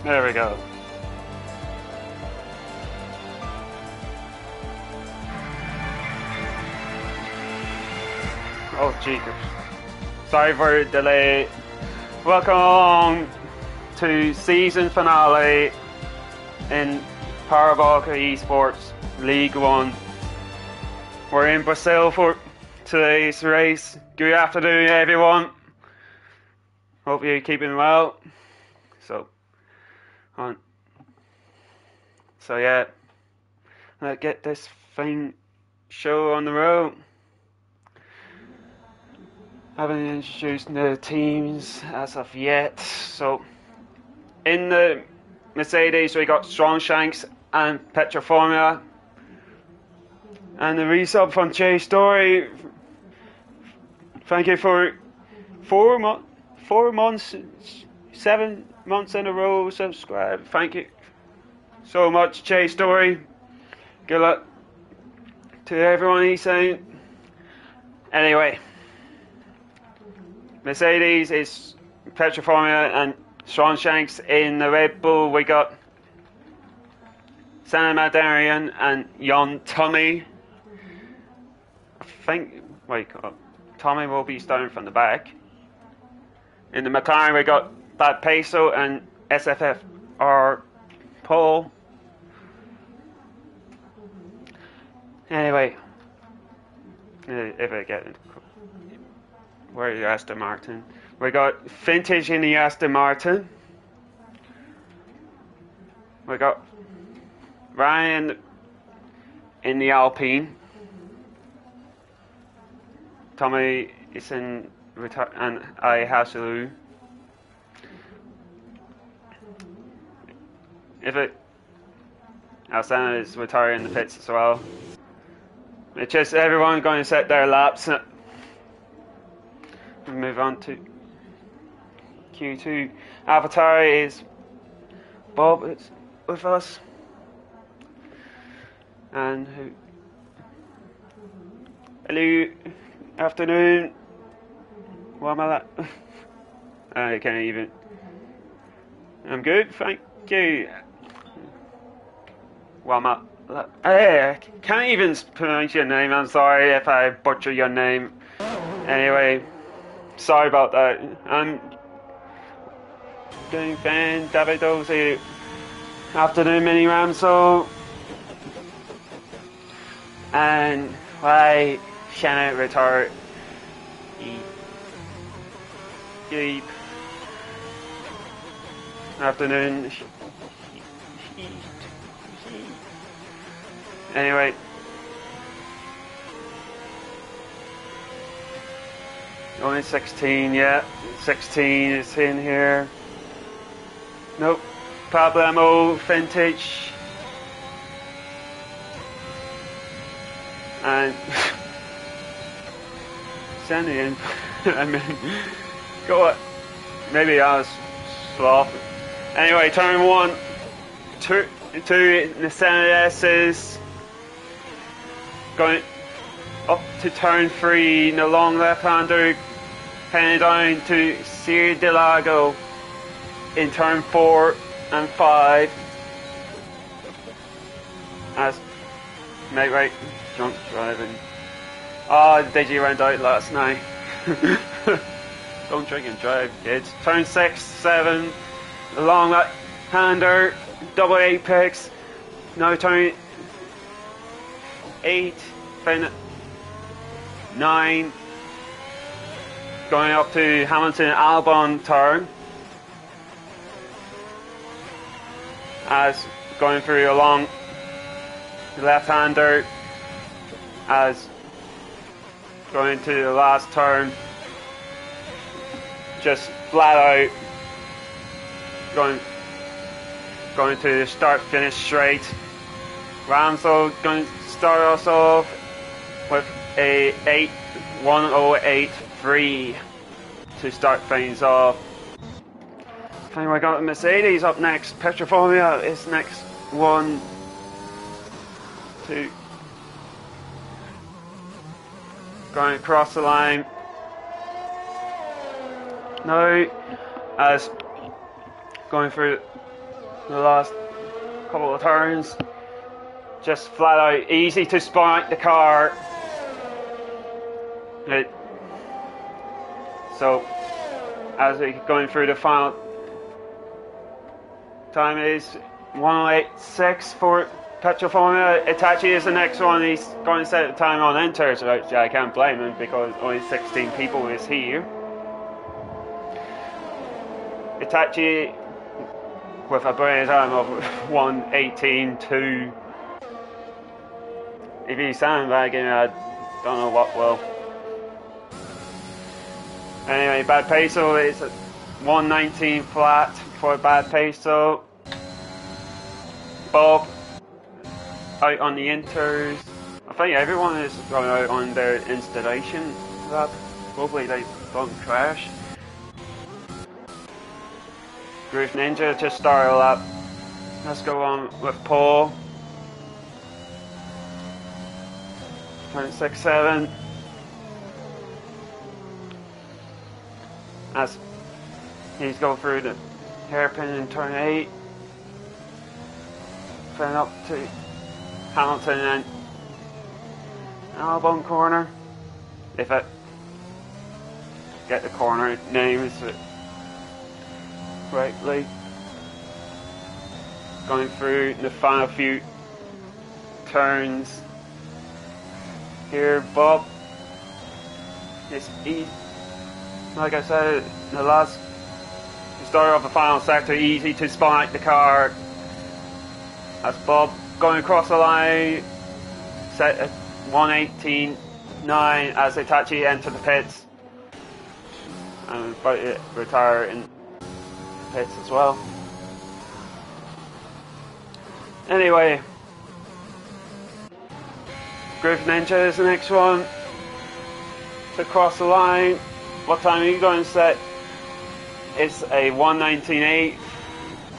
There we go. Oh, jeepers. Sorry for the delay. Welcome along to season finale in Parabolical eSports League 1. We're in Brazil for today's race. Good afternoon, everyone. Hope you're keeping well. So yeah, let's get this show on the road. Haven't introduced the teams as of yet. So in the Mercedes we got Strong Shanks and Petroformia, and the resub from Jay Story. Thank you for 7 months in a row subscribe. Thank you so much, Jay Story. Good luck to everyone he's saying. Anyway, Mercedes is Petroformia and Strong Shanks. In the Red Bull we got Santa Madarian and Jon Tommy. I think Tommy will be starting from the back. In the McLaren we got Bad Peso and SFFR Paul. Anyway, if I get it, where is Aston Martin? We got Vintage in the Aston Martin. We got Ryan in the Alpine. Tommy is in and I Hasalu. Alsana is retiring in the pits as well. It's just everyone going to set their laps and move on to Q2. Avatar is Bob is with us. And hello, afternoon. What am I like? I can't even. I'm good, thank you. I can't even pronounce your name. I'm sorry if I butcher your name. Anyway, sorry about that. I'm doing fan Davido's afternoon mini Ramso. And why Shannon retire Deep afternoon. Anyway, only 16, yeah, 16 is in here. Nope, Problemo, Vintage, and send it in. I mean, go on. Maybe I was sloth. Anyway, turn 1, 2 Nissan S's. Going up to turn 3, the long left-hander, heading down to Sierra del Lago in turn 4 and 5. As right, drunk driving. Digi went out last night. Don't drink and drive, kids. Turn 6, 7, the long left-hander, double apex. Now turn 8, then 9, going up to Hamilton Albon turn, as going through along the left-hander, as going to the last turn, just flat out going to start finish straight. Ramsel going to start us off with a 108.3 to start things off. I think we got Mercedes up next. Petroformia is next. 1, 2. Going across the line. Now, as going through the last couple of turns. Just flat out easy to spot the car. So as we going through the final time is 1:08.6 for Petrol Formula. Itachi is the next one. He's going to set the time on enters, which I can't blame him because only 16 people is here. Itachi with a brilliant time of 1:18.2. If he's sandbagging, I don't know what will. Anyway, Bad Peso is 1:19 flat for Bad Peso. Bob out on the inters. I think everyone is going out on their installation lap. Hopefully they don't crash. Groove Ninja just started a lap. Let's go on with Paul. Turn 6-7. As he's going through the hairpin in turn 8. Then up to Hamilton and Albon corner. If I get the corner names correctly. Going through the final few turns. Here, Bob. It's easy. Like I said, the start of the final sector, easy to spot the car. As Bob going across the line, set at 1:18.9 as Itachi enter the pits. And about to retire in pits as well. Anyway, Groove Ninja is the next one to cross the line. What time are you going to set? It's a 1:19.8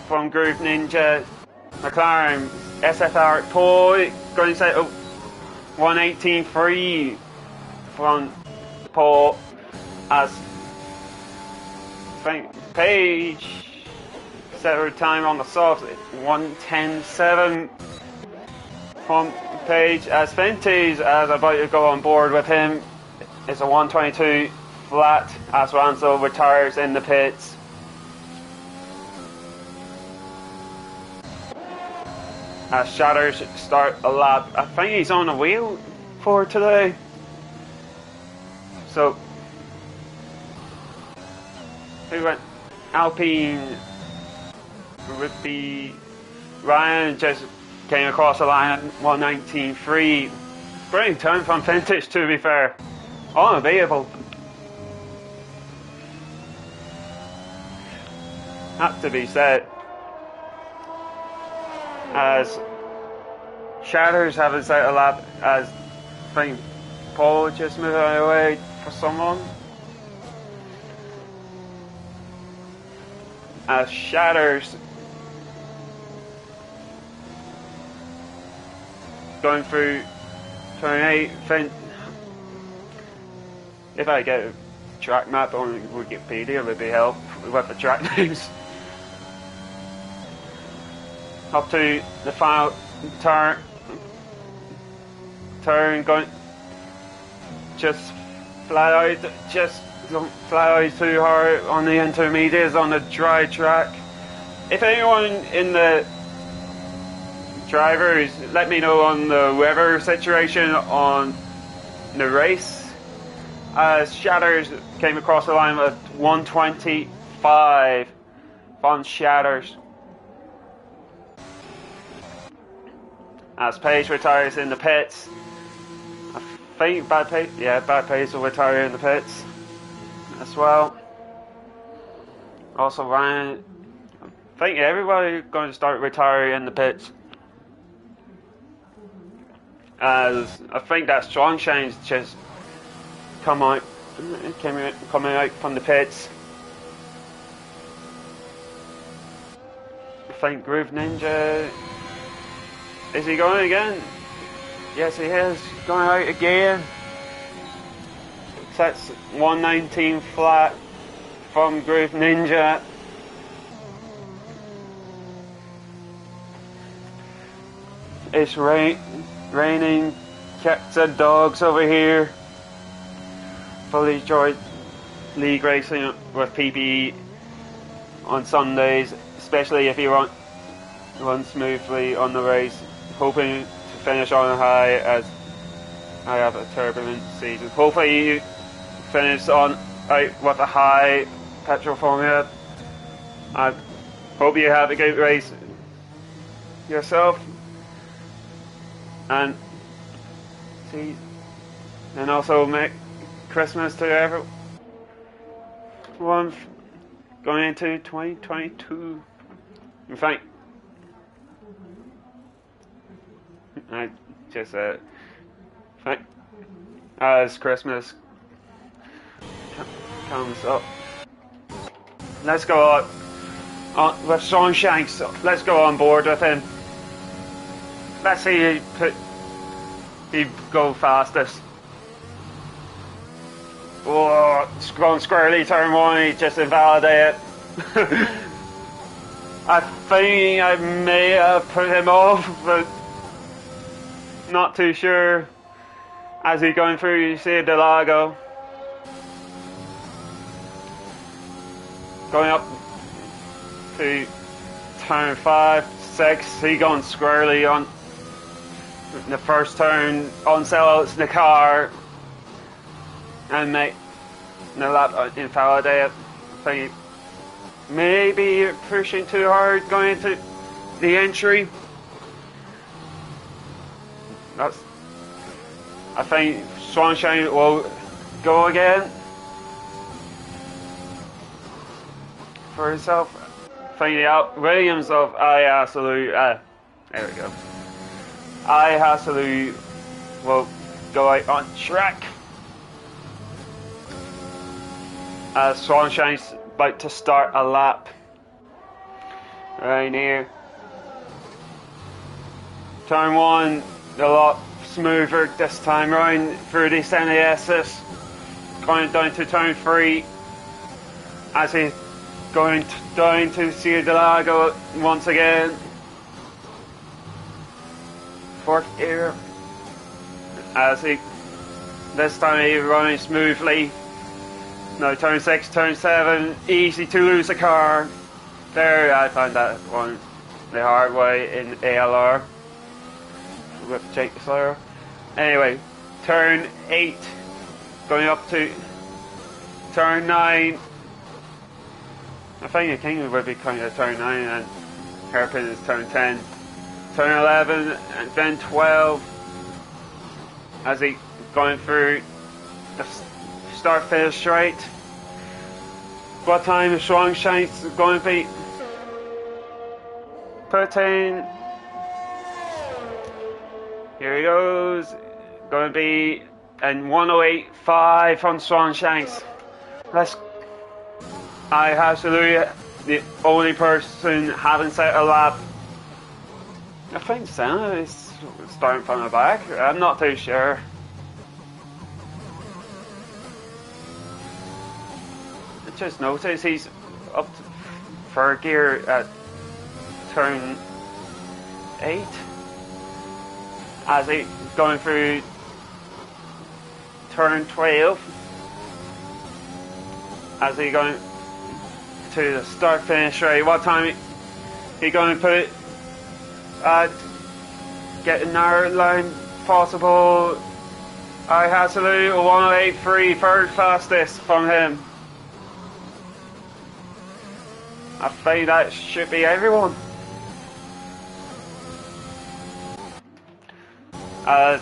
from Groove Ninja. McLaren SFR Paul going to set 1:18.3 from Paul as Frank Page set her time on the soft at 1:10.7 from Page as Vintage as about to go on board with him. It's a 1:22 flat as Ranzo retires in the pits. As Shatters start a lap. I think he's on the wheel for today. So who went? Alpine would be Ryan just came across the line at 1:19.3. Great time from Vintage, to be fair. Unavailable. Had to be said. As Shatters haven't set a lap, as I think Paul just moved away for someone. As Shatters going through turn 8, if I get a track map on Wikipedia, it would be help with the track names. Up to the final turn going just flat out, just don't flat out too hard on the intermediates on the dry track. If anyone in the drivers, let me know on the weather situation on the race. As Shatters came across the line with 1:25 from Shatters. As Page retires in the pits. I think Bad Page will retire in the pits as well. Also Ryan, I think everybody going to start retiring in the pits. As I think that Strong Shane's just coming out from the pits. I think Groove Ninja, is he going again? Yes, he is going out again. Sets 1:19 flat from Groove Ninja. It's raining cats and dogs over here. Fully enjoyed league racing with PPE on Sundays, especially if you run smoothly on the race. Hoping to finish on a high as I have a turbulent season. Hopefully you finish out with a high petrol formula. I hope you have a good race yourself, and also make Christmas to everyone going into 2022. In fact, I just said, as Christmas comes up, let's go on with Sean Shanks. Let's go on board with him. Let's see he go fastest. Oh, it's going squarely turn one. He just invalidated. I think I may have put him off, but not too sure. As he's going through, you see Delago going up to turn 5, 6. He going squarely on the first turn on sellouts the car and make the lap invalidate. I think maybe pushing too hard going into the entry. I think Swanshine will go again for himself. Finding out Williams of I Salute. There we go. I Salute will go out on track as Swanshine's about to start a lap right here. Turn 1 a lot smoother this time round through the NASs. Going down to turn 3 as he's going down to Ciudadelago once again. Fourth gear as this time he's running smoothly. No, turn 6, turn 7, easy to lose a car. There, I found that one the hard way in ALR with Jake Slayer. Anyway, turn 8, going up to turn 9. I think the King would be kind of turn 9 and Hairpin is turn 10. Turn 11 and then 12 as he going through the start finish straight. What time is Swanshine's going to be? Putting. Here he goes. Going to be in 108.5 on Swanshanks. I have Saluya, the only person having set a lap. I think Senna is starting from the back. I'm not too sure. I just noticed he's up to third gear at turn 8 as he's going through turn 12 as he going to the start finish rate. What time he going to put getting narrow line possible? I have to lose 108.3, third fastest from him. I think that should be everyone. As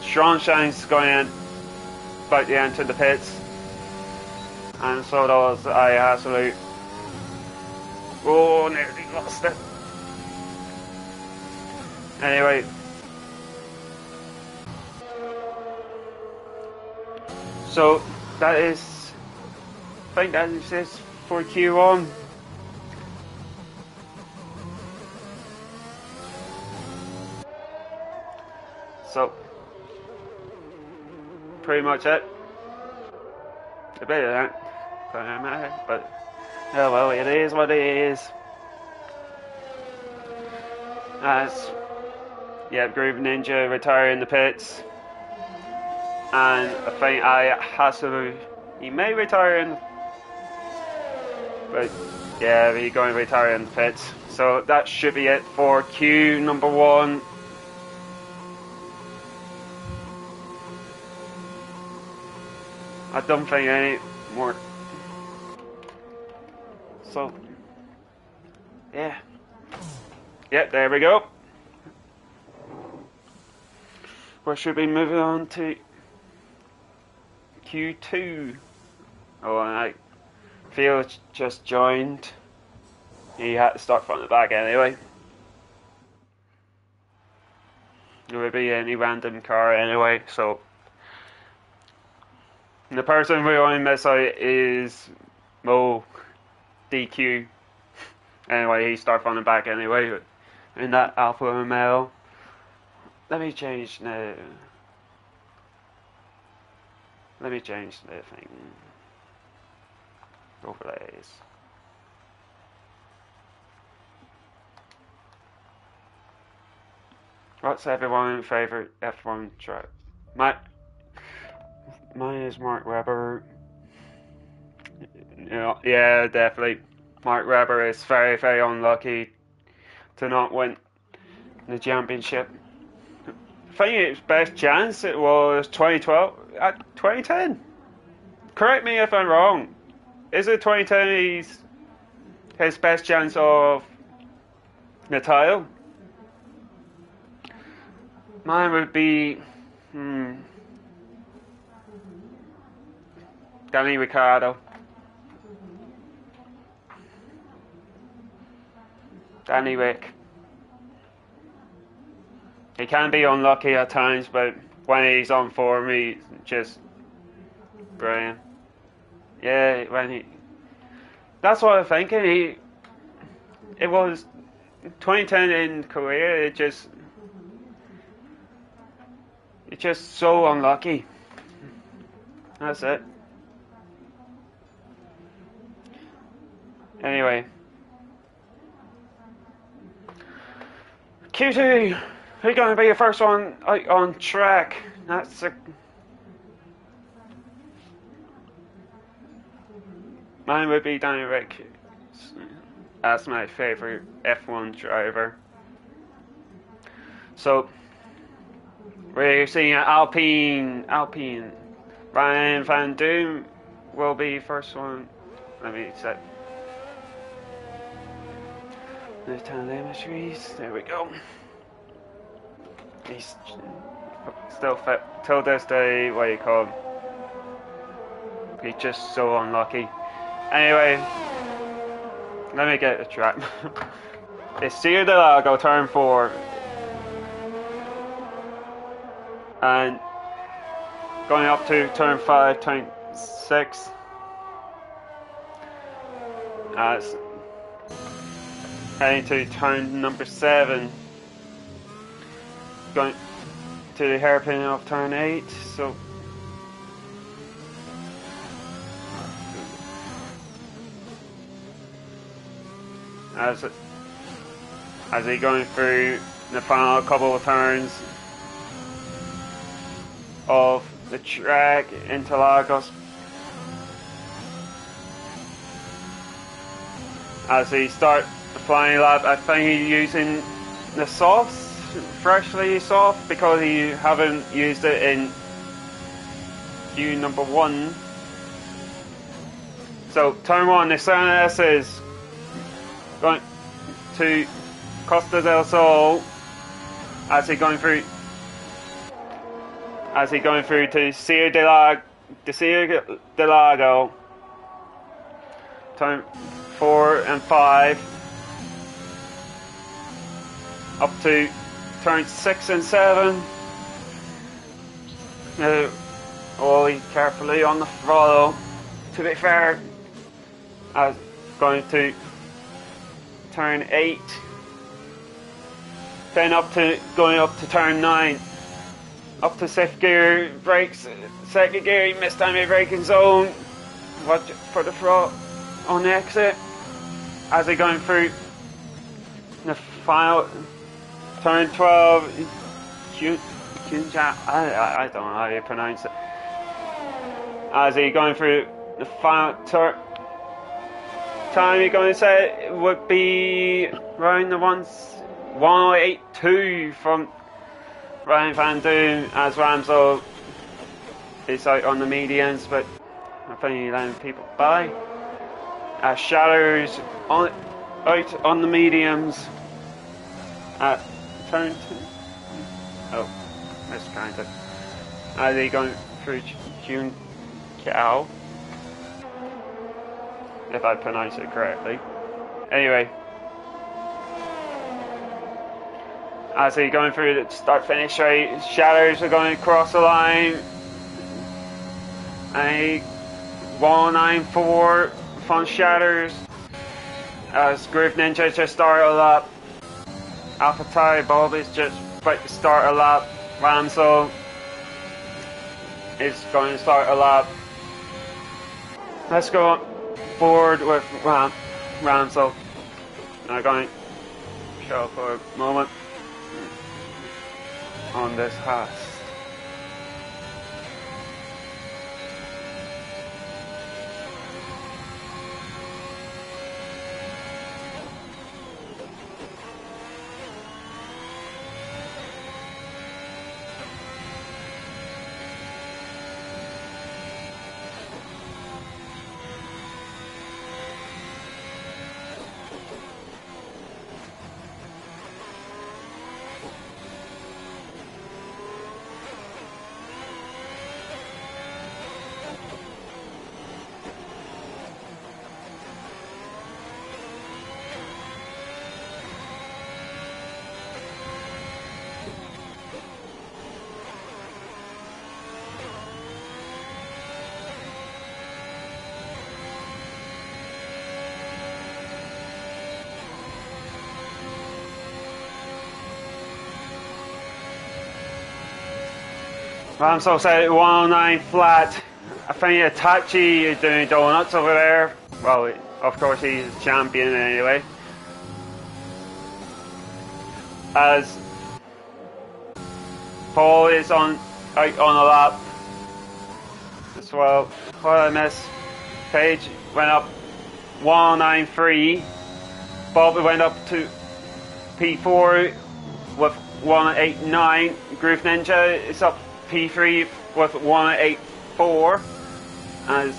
Swanshine's going in about to enter the pits, and so does I Absolute. Oh, nearly lost it. Anyway, so that is, I think that is it for Q1. So, pretty much it. A bit of that, don't matter, but oh well, it is what it is. As Yep, Groove Ninja retiring the pits. And I think Hasabu, he may retire in, but yeah, he's going to retire in the pits. So that should be it for Q number 1. I don't think any more. So, yeah. Yep, there we go. We should be moving on to Q2. Oh, and I feel just joined. He had to start from the back anyway. It would be any random car anyway, so the person we only miss out is Mo DQ. Anyway, he started from the back anyway in that Alpha Romeo. Let me change the thing. Overlays. What's everyone's favorite F1 track? Mine is Mark Webber. Yeah, definitely. Mark Webber is very, very unlucky to not win the championship. I think his best chance it was 2012 at 2010. Correct me if I'm wrong. Is it 2010 his best chance of the title? Mine would be Danny Ricciardo. Danny Rick. He can be unlucky at times, but when he's on form, he's just brilliant. Yeah, that's what I'm thinking. It was 2010 in Korea. It's just so unlucky. That's it. Anyway, Q2. Who's going to be the first one out on track? Mine would be Danny Rick. That's my favorite F1 driver. So we're seeing Alpine. Ryan Van Doom will be first one. Let me set the telemetries. There we go. He's still fit till this day. What do you call him? He's just so unlucky. Anyway, let me get the track. It's Sierra del Lago, turn 4. And going up to turn 5, turn 6. As heading to turn number 7. Going to the hairpin of turn 8. So as he going through the final couple of turns of the track into Lagos, as he start the flying lap, I think he's using the softs, freshly soft, because he haven't used it in Q number 1. So turn 1, the Nissan S is going to Costa del Sol as he going through to Sierra del Lago, turn 4 and 5, up to turn 6 and 7. Ollie carefully on the throttle, to be fair, as going to turn 8, then going up to turn 9, up to 6th gear, brakes, 2nd gear, he missed time braking zone, watch for the throttle on the exit, as he going through the final turn 12, I don't know how you pronounce it. As he going through the final turn. Time you're going to say it would be around the 182 from Ryan Van Doom, as Ramsel is out on the mediums, but I think he's letting people by. Shadows out on the mediums at turn 2. Oh, miscounted. As he going through June Cao, if I pronounce it correctly. Anyway, as he going through the start finish straight, Shadows are going to cross the line. A 194 from Shadows. As Groove Ninja just started a lap. Alpha Tide Bob is just about to start a lap. Ramsel is going to start a lap. Let's go forward with Ramsel. I'm going to show for a moment on this hatch. Ramsel said 109 flat. I think Itachi is doing donuts over there. Well, of course he's a champion anyway. As Paul is out on a lap as well. What did I miss? Page went up 193. Bob went up to P4 with 189. Groove Ninja is up P3 with 184, and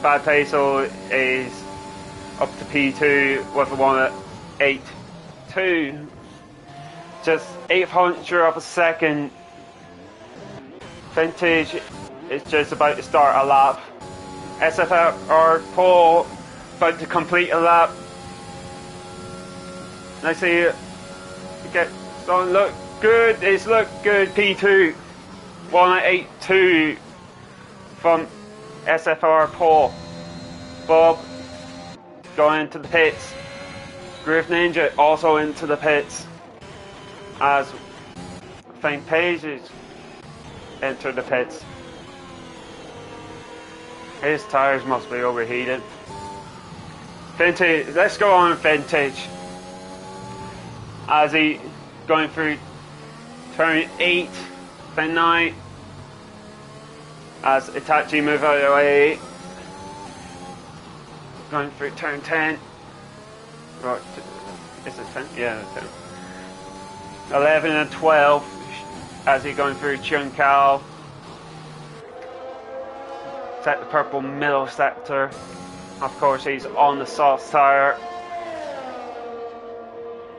Bad Peso is up to P2 with 182. Just 800 of a second. Vintage is just about to start a lap. SFR Paul about to complete a lap. I see it. Don't look good. It's look good. P2 182 from SFR Paul. Bob going into the pits. Groove Ninja also into the pits. As Faint Pages enter the pits. His tires must be overheated. Vintage, let's go on Vintage. As he going through turn 8, then 9. As Itachi move out of the way. Going through turn 10. Right, is it 10? Yeah, 10. 11 and 12 as he going through Chun Kao. Set the purple middle sector. Of course, he's on the soft tire.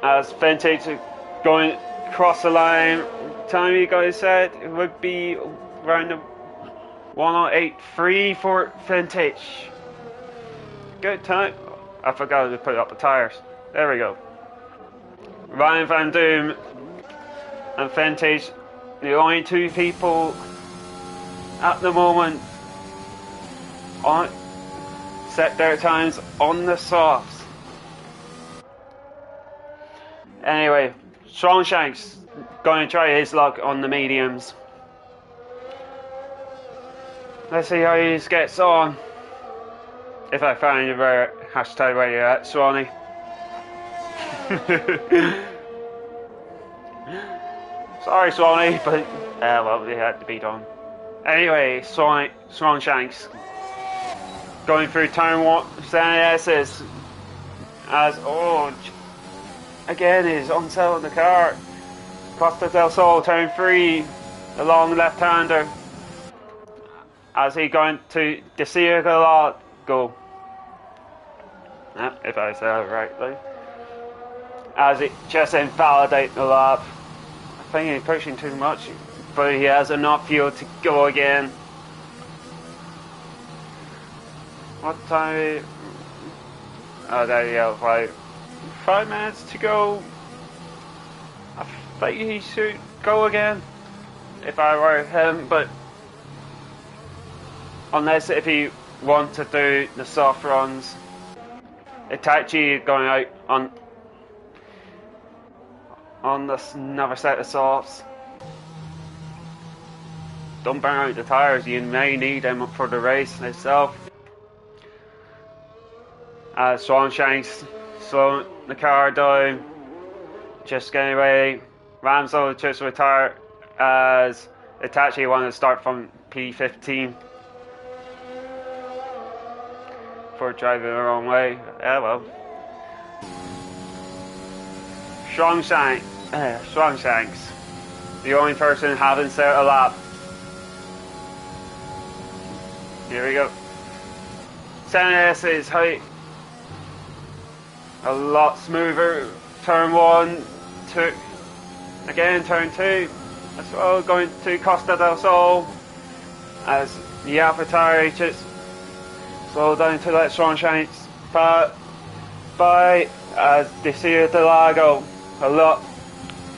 As Vintage going across the line, time you guys said it would be around the 108.3 for Vintage. Good time. I forgot to put up the tires. There we go. Ryan Van Doom and Vintage, the only two people at the moment on set their times on the softs. Anyway, Strong Shanks going to try his luck on the mediums. Let's see how he gets on. If I find where hashtag where you're at, Swanee. Sorry, Swanee, but well, we had to be done. Anyway, Swan Shanks going through turn 1, S's as again he's unsettling the car. Costa del Sol turn 3, the long left-hander as he going to Desiree go. If I said it rightly. As he just invalidate the lap. I think he's pushing too much, but he has enough fuel to go again. What time? Oh, there you go. 5 minutes to go. I think he should go again if I were him, but unless if he wants to do the soft runs. Itachi going out on this another set of softs. Don't burn out the tires, you may need them for the race itself. Swan Shanks slowing the car down, just getting ready. Ramsel just retired as Itachi wanted to start from P15 for driving the wrong way. Yeah, well. Swan Shanks, the only person having set a lap. Here we go. 7S is height. A lot smoother. Turn 1, 2, again turn 2 as well, going to Costa del Sol as the AlphaTauri just slow down to let Swan Shanks by as Desiree del Lago a lot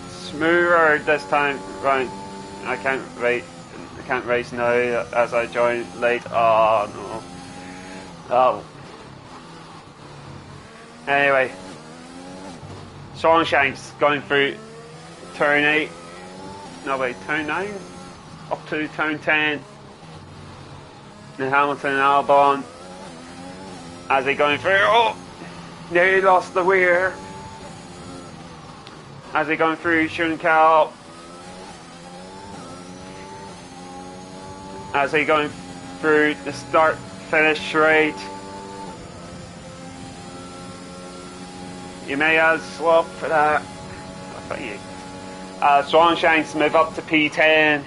smoother this time round. I can't race now as I joined late. Oh no. Oh. Anyway, Swan Shanks going through turn 8, no wait, turn 9, up to turn 10, and Hamilton and Albon as they going through, nearly lost the rear, as they going through Schunkel, as they going through the start finish straight. You may have swap for that. Swan Shanks move up to P10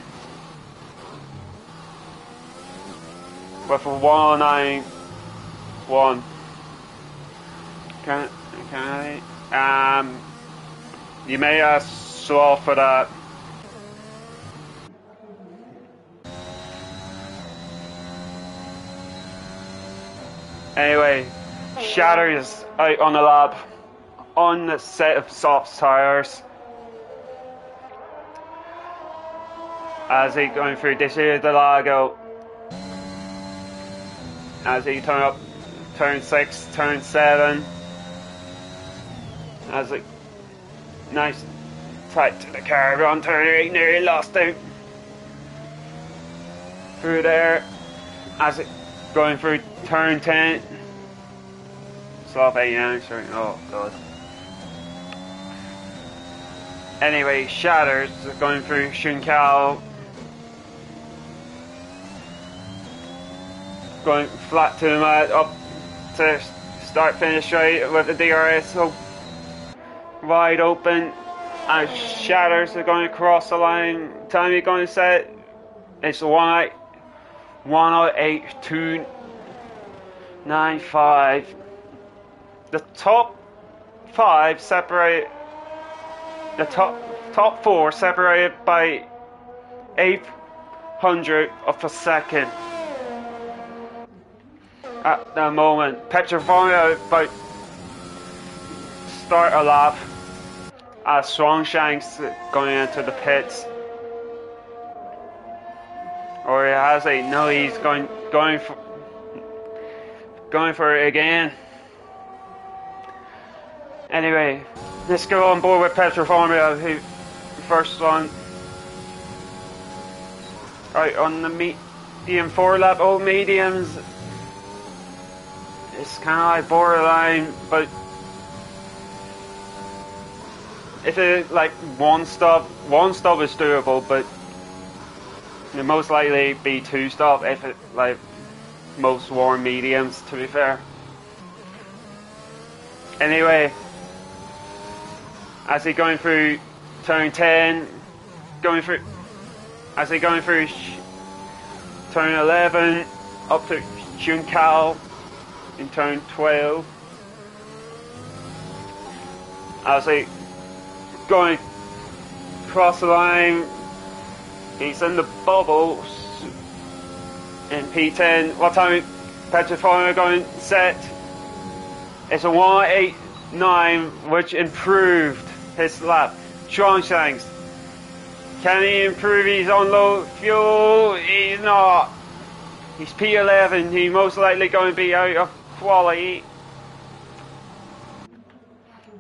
with a 191. Can I? You may have swap for that. Anyway, Shatter is out on the lap on the set of soft tires as he going through Desiree del Lago as he turn up turn 6, turn 7 as a nice tight to the curb on turn 8, nearly lost out through there as it going through turn 10, soft 89, sorry, oh god. Anyway, Shatters going through Schunkel, going flat to the mat, up to start finish straight with the DRS so wide open, and Shatters are going across the line. Time you're going to set, it's 108.295. The top 5 separate. The top 4 separated by 800 of a second. At the moment, Petroformia about start a lap as Swan Shanks going into the pits. Or he has a no, he's going for it again. Anyway, let's go on board with Petroformia, who first one right on the medium 4 lap. Old mediums, it's kind of like borderline, but if it like one stop is doable, but it most likely be 2 stop if it like most warm mediums, to be fair. Anyway, as he going through turn 10, as he going through turn 11 up to Juncal in turn 12. As he going across the line, he's in the bubbles in P10. What time Petrofano going set? It's a 1:89, which improved his lap. Shanks, can he improve his on low fuel? He's not. He's P11. He's most likely going to be out of quality.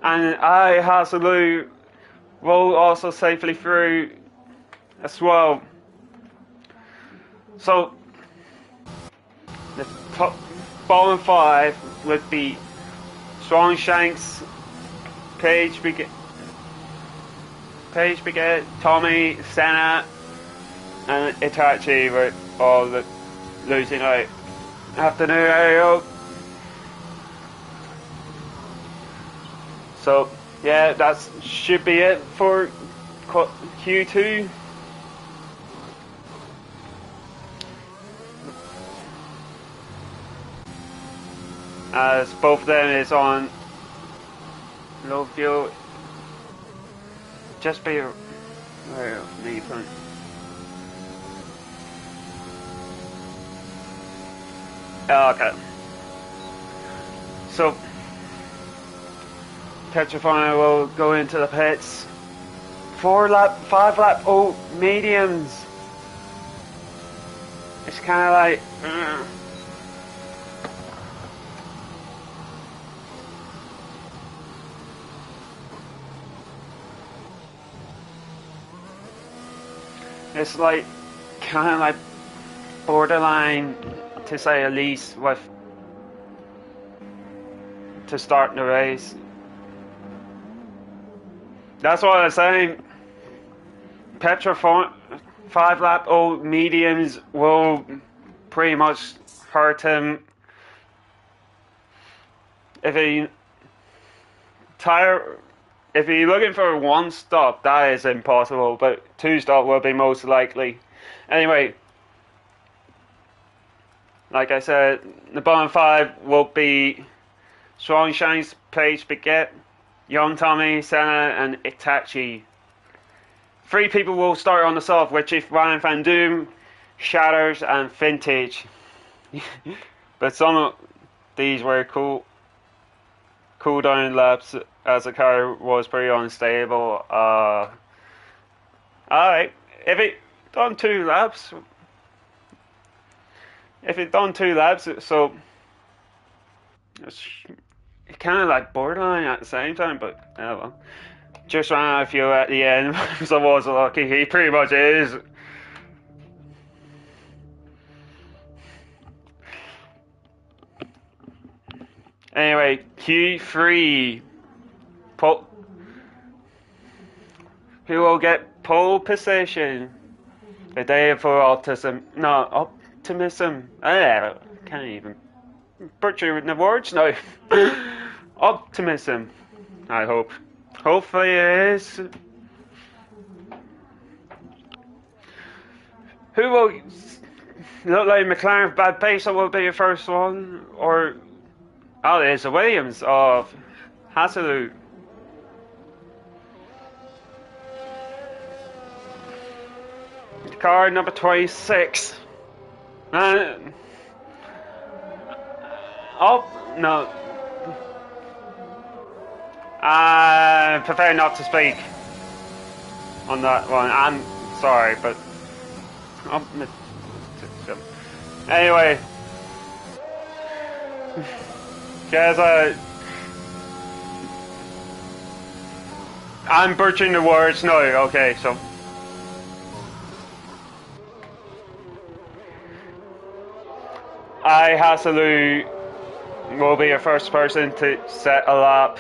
And I Hasalu will also safely through as well. So the top bottom 5 would be Strong Shanks, Paige Biget, Tommy, Senna, and Itachi were all losing out. Afternoon, Ariel. So yeah, that should be it for Q2. As both of them is on low fuel. Just be where me from. Okay. So Petrofano will go into the pits. 5 lap old mediums. It's kind of like. It's like kind of like borderline, to say the least, with to start the race. That's what I'm saying. Petra 5 lap old mediums will pretty much hurt him. If you're looking for 1 stop, that is impossible, but 2 stop will be most likely. Anyway, like I said, the bottom 5 will be Strong Shines, Paige Biget, Young Tommy, Senna, and Itachi. 3 people will start on the soft, which is Ryan Van Doom, Shatters, and Vintage. But some of these were cool down laps, as the car was pretty unstable. Alright, if it done 2 laps, so it's kind of like borderline at the same time, but oh well. Just ran out of fuel at the end, because I was lucky. He pretty much is. Anyway, Q3. Who will get pole position? The day for optimism. I can't even butcher the words now. Optimism. I hope. Hopefully it is. Who will look like McLaren bad pace? That will be the first one, or there's the Williams of Hasalu. Car number 26. No. I prefer not to speak on that one. I'm sorry, but anyway, guys, I'm butchering the words now. Okay, so I Hasalu will be the first person to set a lap.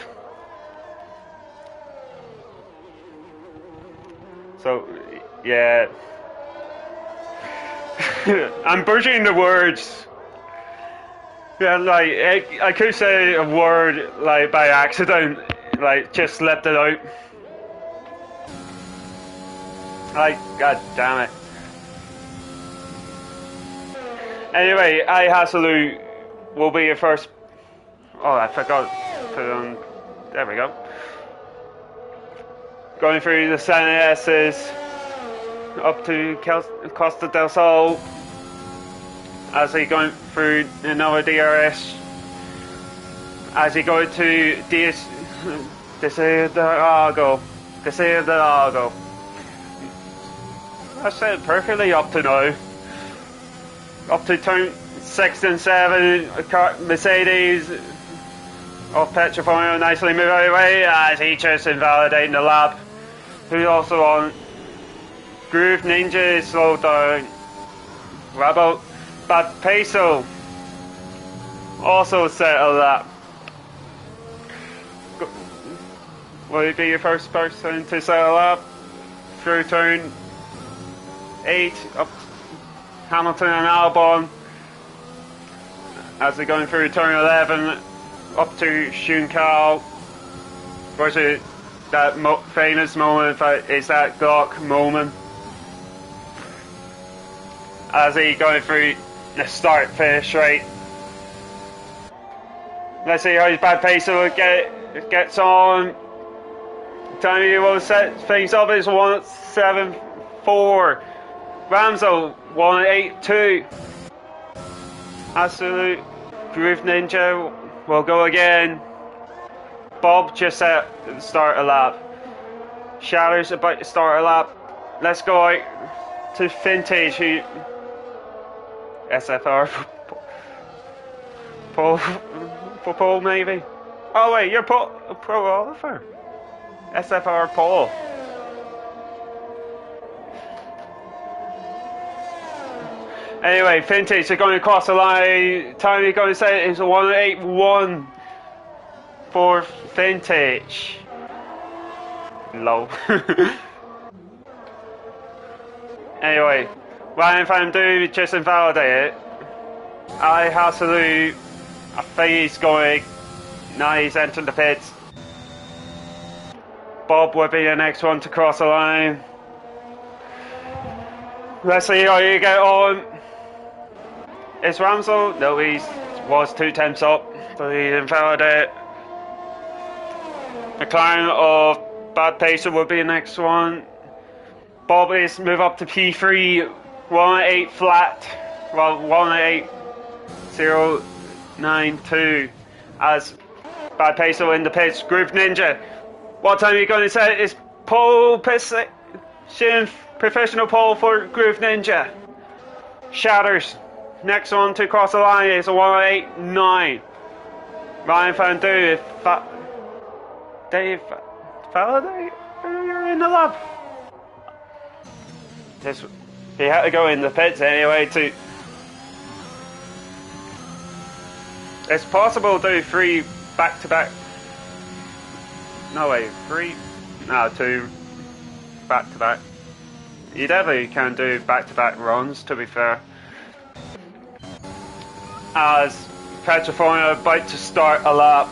So, yeah. I'm butchering the words. Yeah, like, I could say a word, like, by accident, like, just slipped it out. Like, god damn it. Anyway, I Hasalu will be your first. Oh, I forgot to put it on. There we go. Going through the San S's up to Costa del Sol. As he going through another DRS. As he going to Deseo del Lago. Deseo del Lago. I said perfectly up to now. Up to turn 6 and 7, Mercedes of Petrofono nicely move out of the way as he just invalidating the lap. Who's also on Groove Ninja is slowed down. Rebel Bad Peso also set a lap. Will he be your first person to set a lap through turn 8 up Hamilton and Albon as they're going through turn 11 up to Shuncal. Was it that famous moment? Is that Glock moment? As he going through the start finish right. Let's see how his bad pace gets on. Time he will set things up is 174. Ramsel 182. Absolute Groove Ninja will go again. Bob just at the start a lap. Shadows about to start a lap. Let's go out to Vintage who SFR Paul maybe. Oh wait, you're Pro Oliver. SFR Paul. Anyway, Vintage are going across the line. Time you're going to say is 181 for Vintage. Low. Anyway, Ryan Van Do just invalidated it. I Hasalu, I think he's going. Now he's entering the pits. Bob will be the next one to cross the line. Let's see how you get on. Is Ramsel? No, he was 2 temps up, so he invalidated. McLaren of Bad Pacer will be the next one. Bob is move up to P3, 118 flat, well 18092 as Bad Pacer in the pits. Groove Ninja. What time are you going to set? Is pole position, professional pole for Groove Ninja. Shatters. Next one to cross the line is a 189. Ryan Van Do, Dave Faraday, you're in the lab. He had to go in the pits anyway to. It's possible to do 3 back-to-back. No way, 3. No, 2 back-to-back. You definitely can do back-to-back runs, to be fair. As Petrofono about to start a lap.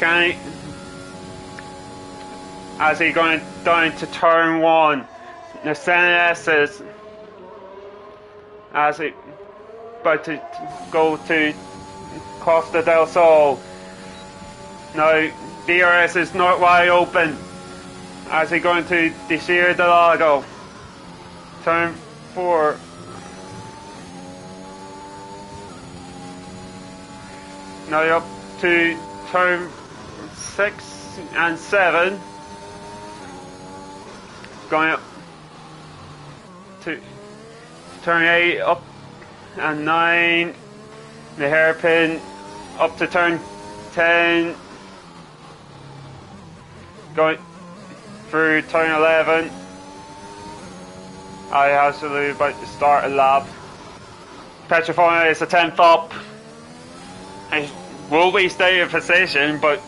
Can he, as he going down to turn 1, the CNS is as he about to go to Costa del Sol. Now DRS is not wide open as he going to Deseo del Lago. Turn 4. Now up to turn 6 and 7. Going up to turn 8 up and 9. The hairpin up to turn 10. Going through turn 11. I absolutely about to start a lap. Petrofono is a 10th up. And will we stay in position, but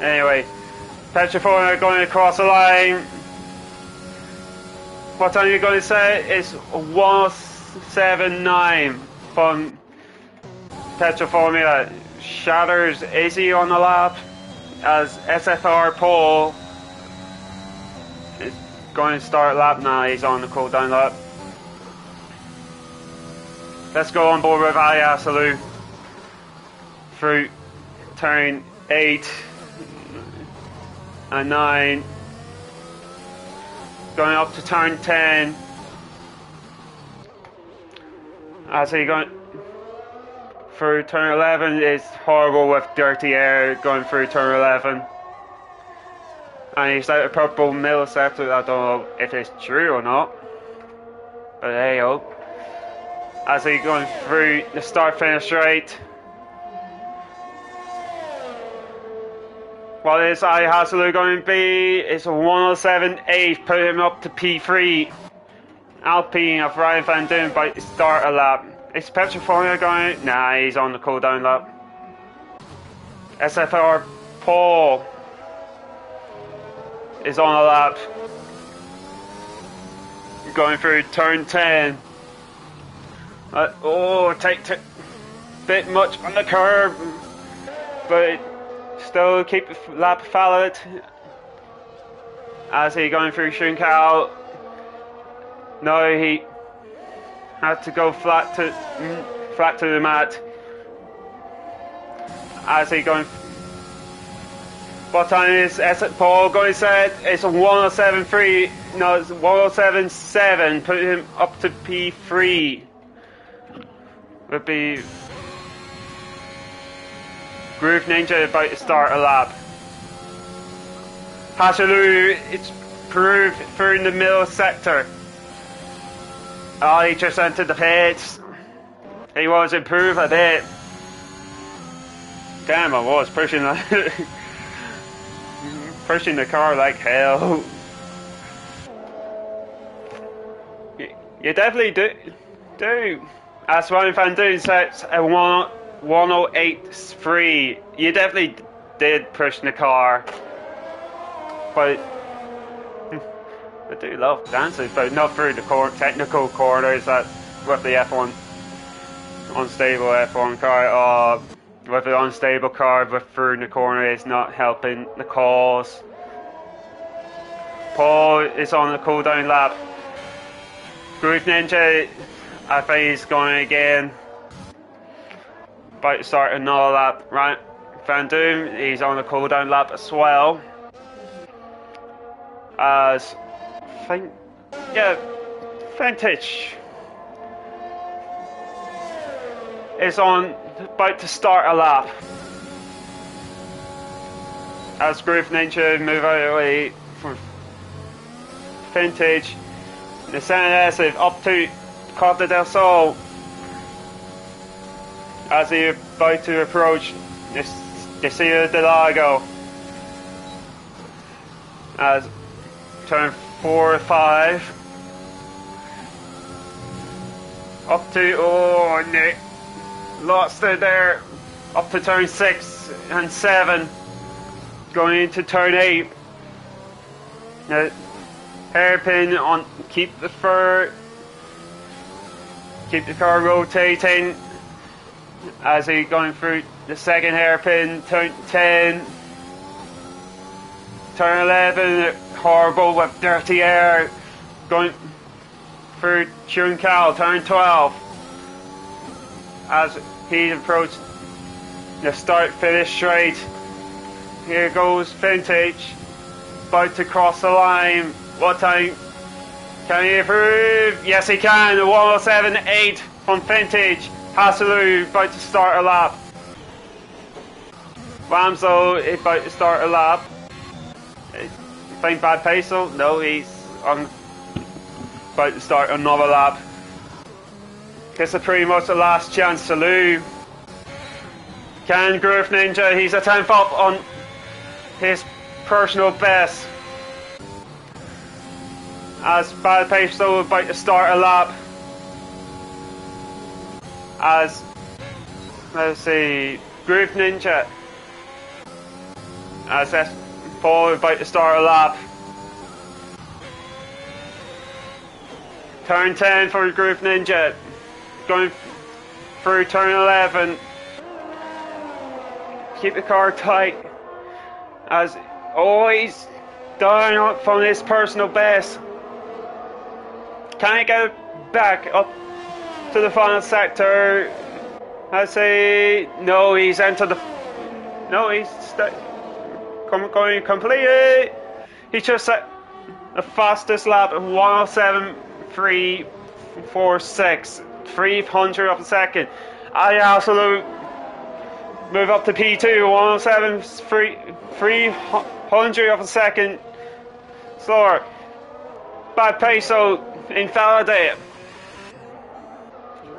Anyway, Petriformia going across the line. What time are you going to say? It's 179 from Petriformia. Shatters Izzy on the lap as SFR Paul is going to start lap now. He's on the cool down lap. Let's go on board with Ali Asalu through turn 8 and 9. Going up to turn 10. As he going through turn 11 is horrible with dirty air going through turn 11. And he's out of purple millisecond. I don't know if it's true or not. But hey ho. As he going through the start finish straight. What is Ali Hasalu going to be? It's a 107.8, put him up to P3. Alpine of Ryan Van Doon by start a lap. Is Petriformia going? Nah, he's on the cool down lap. SFR Paul is on a lap. Going through turn 10. Take a bit much on the curb, but still keep the lap valid. As he going through Shunkal. No, he had to go flat to the mat. As he going. What time is Paul going to set? It's a 107.3. No, it's 107.7. Put him up to P3. Would be Groove Ninja about to start a lap. Hasalu, it's proved through in the middle sector. He just entered the pits. He was improved a bit. Damn, I was pushing pushing the car like hell. You definitely do. As Ryan Van Doon sets a 108.3, you definitely did push the car. But I do love dancing, but not through the technical corners that with the F1 unstable F1 car. With the unstable car through the corner is not helping the cause. Paul is on the cool down lap. Groove Ninja, I think he's going again. About to start another lap. Right, Van Doon, he's on the cool down lap as well. As Vintage is about to start a lap. As Groove Ninja move out of the way from Vintage, the San up to Costa del Sol as he about to approach the Ciudad del Lago. As turn 4 or 5 up to Nick lost it there. Up to turn 6 and 7 going into turn 8. Now, hairpin on, keep the car rotating as he going through the second hairpin. Turn 10, turn 11, horrible with dirty air going through Chuncal. Turn 12 as he approached the start finish straight. Here goes Vintage, about to cross the line. What time can he improve? Yes, he can. 107.8 from Vintage. Hasalu about to start a lap. Ramsel is about to start a lap. Think bad peso? No, he's about to start another lap. This is pretty much the last chance to lose. Can Groove Ninja? He's a 10th up on his personal best. As Bad Peso about to start a lap. As let's see, Groove Ninja as that's Paul about to start a lap. Turn 10 for Groove Ninja. Going through turn 11. Keep the car tight. As always, down from his personal best. Can he get back up to the final sector? I say no. He's entered the. No, he's going completely. He just set the fastest lap of 107.346, 300 of a second. I also move up to P2, 107.300 of a second slower. Bad peso invalidated.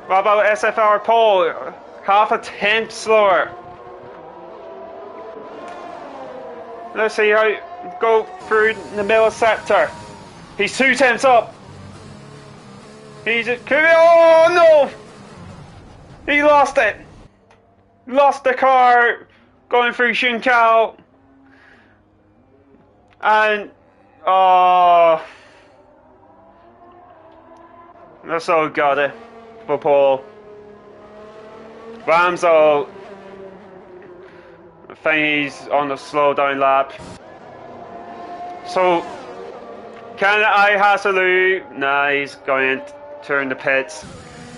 What about SFR pole? Half a tenth slower. Let's see how go through the middle sector. He's 2 tenths up. Oh no! He lost it. Lost the car going through Shinkow. And that's all got it for Paul. Ramsel, I think he's on the slow down lap. So, can I Hasalu? Nah, he's going to turn the pits.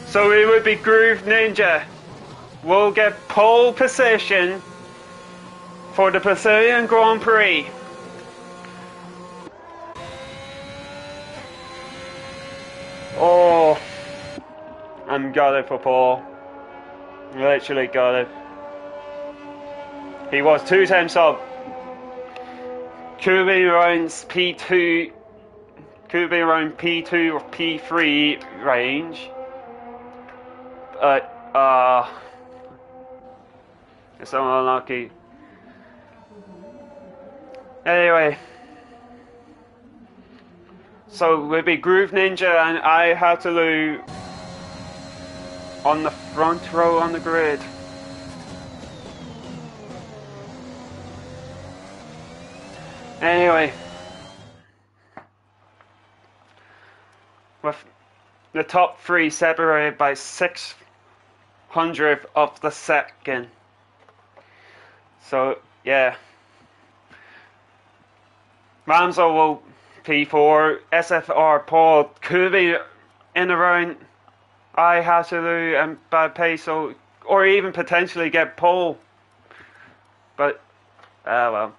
So it would be Groove Ninja. We'll get pole position for the Brazilian Grand Prix. Oh, I'm got it for Paul. Literally got it. He was 2 times up. Could be around P2. Could be around P2 or P3 range. But it's unlucky. Anyway. So we'll be Groove Ninja and I had to lose on the front row on the grid. Anyway, with the top 3 separated by 600th of the second. So yeah, Ramsel will P4, SFR Paul could be in around I Hasalu and Bad Peso, or even potentially get pole. But well.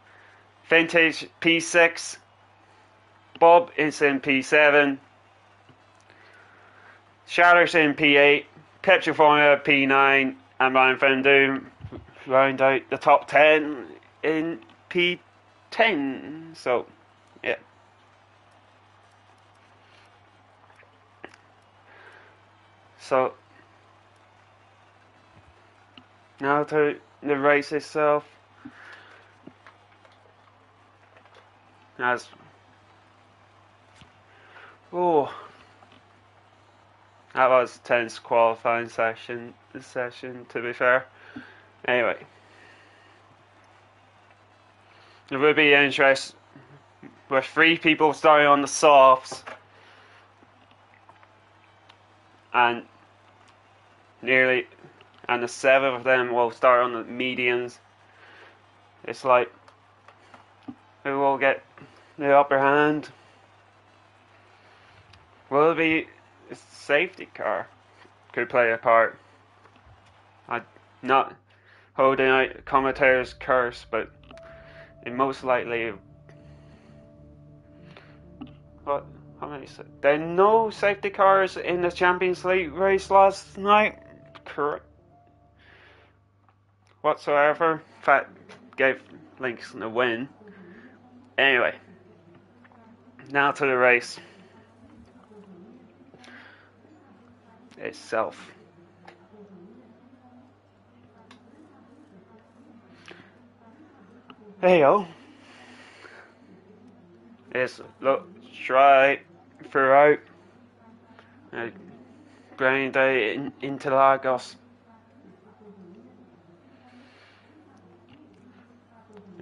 Vintage P6, Bob is in P7, Shatter's in P8, Petroformia P9, and Ryan Fendu round out the top 10 in P10. So, yeah. So, now to the race itself. As that was a tense qualifying session to be fair. Anyway, it would be interesting with 3 people starting on the softs and the 7 of them will start on the mediums. It's like who will get the upper hand? Will it be a safety car? Could play a part. I'm not holding out commentator's curse, but it most likely. What? How many? There are no safety cars in the Champions League race last night. Correct. Whatsoever. In fact, gave Lynx the win. Anyway, now to the race itself. Heyo, it's look straight throughout. Grind into Lagos.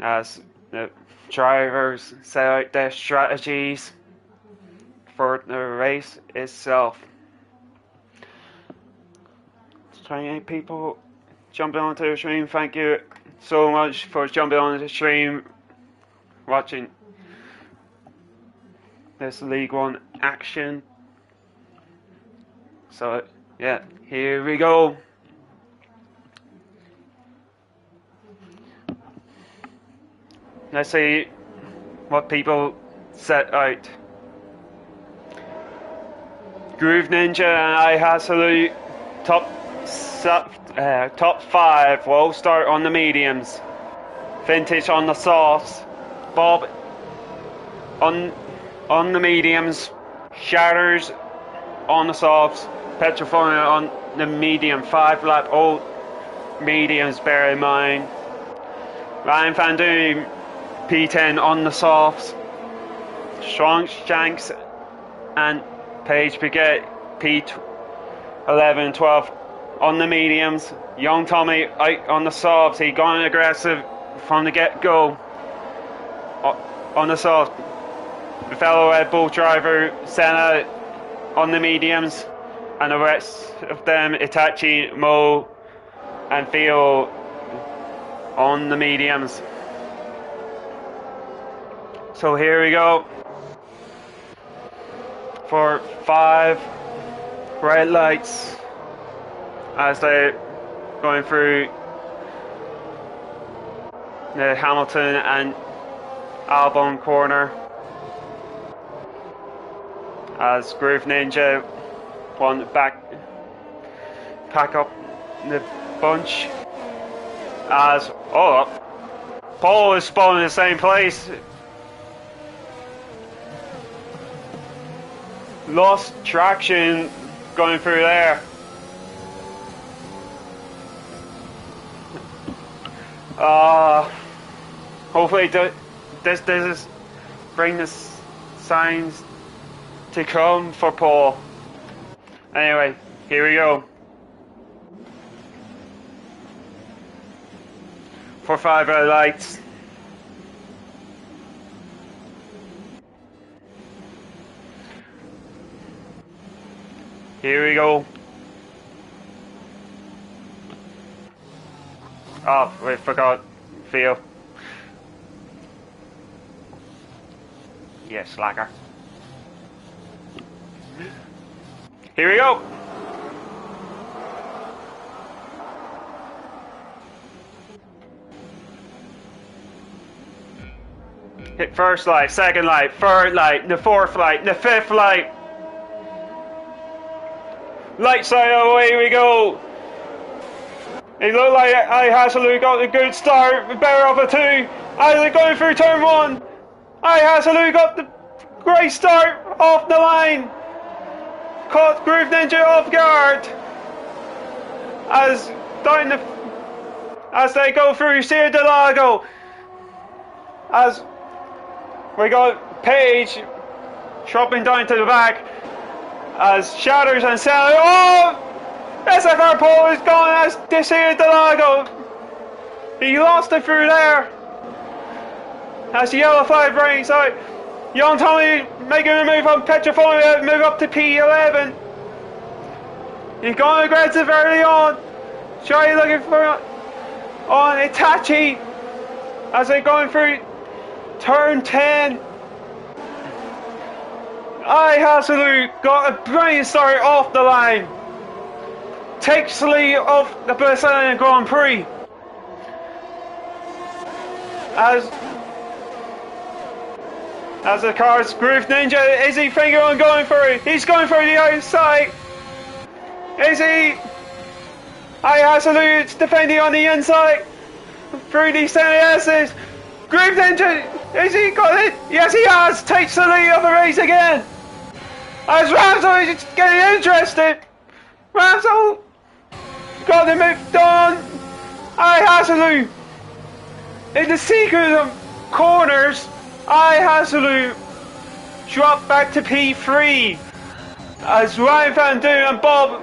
As The drivers set out their strategies for the race itself. 28 people jumping onto the stream. Thank you so much for jumping on the stream, watching this League One action. So yeah, here we go. Let's see what people set out. Groove Ninja and iHassalute top 5 will start on the mediums. Vintage on the softs. Bob on the mediums. Shatters on the softs. Petrophone on the medium. 5 lap old mediums, bear in mind. Ryan Van Doom P10 on the softs. Strong Shanks and Paige Piquet P11, 12 on the mediums. Young Tommy out on the softs. He gone aggressive from the get-go on the soft. The fellow Red Bull driver Senna on the mediums, and the rest of them Itachi, Mo and Theo on the mediums. So here we go for 5 red lights as they're going through the Hamilton and Albon corner, as Groove Ninja want to pack up the bunch, as Paul is spawning in the same place. Lost traction going through there. Hopefully this is bring the signs to come for Paul. Anyway, here we go. For 5 red lights. Here we go. Oh, we forgot Theo. Yeah, slacker. Here we go. Hit first light, second light, third light, the fourth light, the fifth light. Light side away we go. It looked like iHassalute got a good start, better off a 2. Isaac going through turn 1. iHassalute got the great start off the line. Caught Groove Ninja off guard. As they go through Sierra del Lago. As we got Paige dropping down to the back. As Shatters and Sally. Oh! SFR Paul is gone as Sierra del Lago. He lost it through there. As the yellow flag brings out. Young Tommy making a move on Petrophone, move up to P11. He's gone aggressive early on. Shy looking for on Itachi as they're going through turn 10. iHassalute got a brilliant start off the line. Takes the lead of the Brazilian Grand Prix. As the car's Groove Ninja, is he thinking on going for it? He's going for the outside. Is he? iHassalute's defending on the inside. Through these S's. Groove Ninja, is he got it? Yes, he has. Takes the lead of the race again. As Ramsel is getting interested. Ramsel got the move done. iHassalute in the secret of corners. iHassalute drop back to P3 as Ryan Van Doon and Bob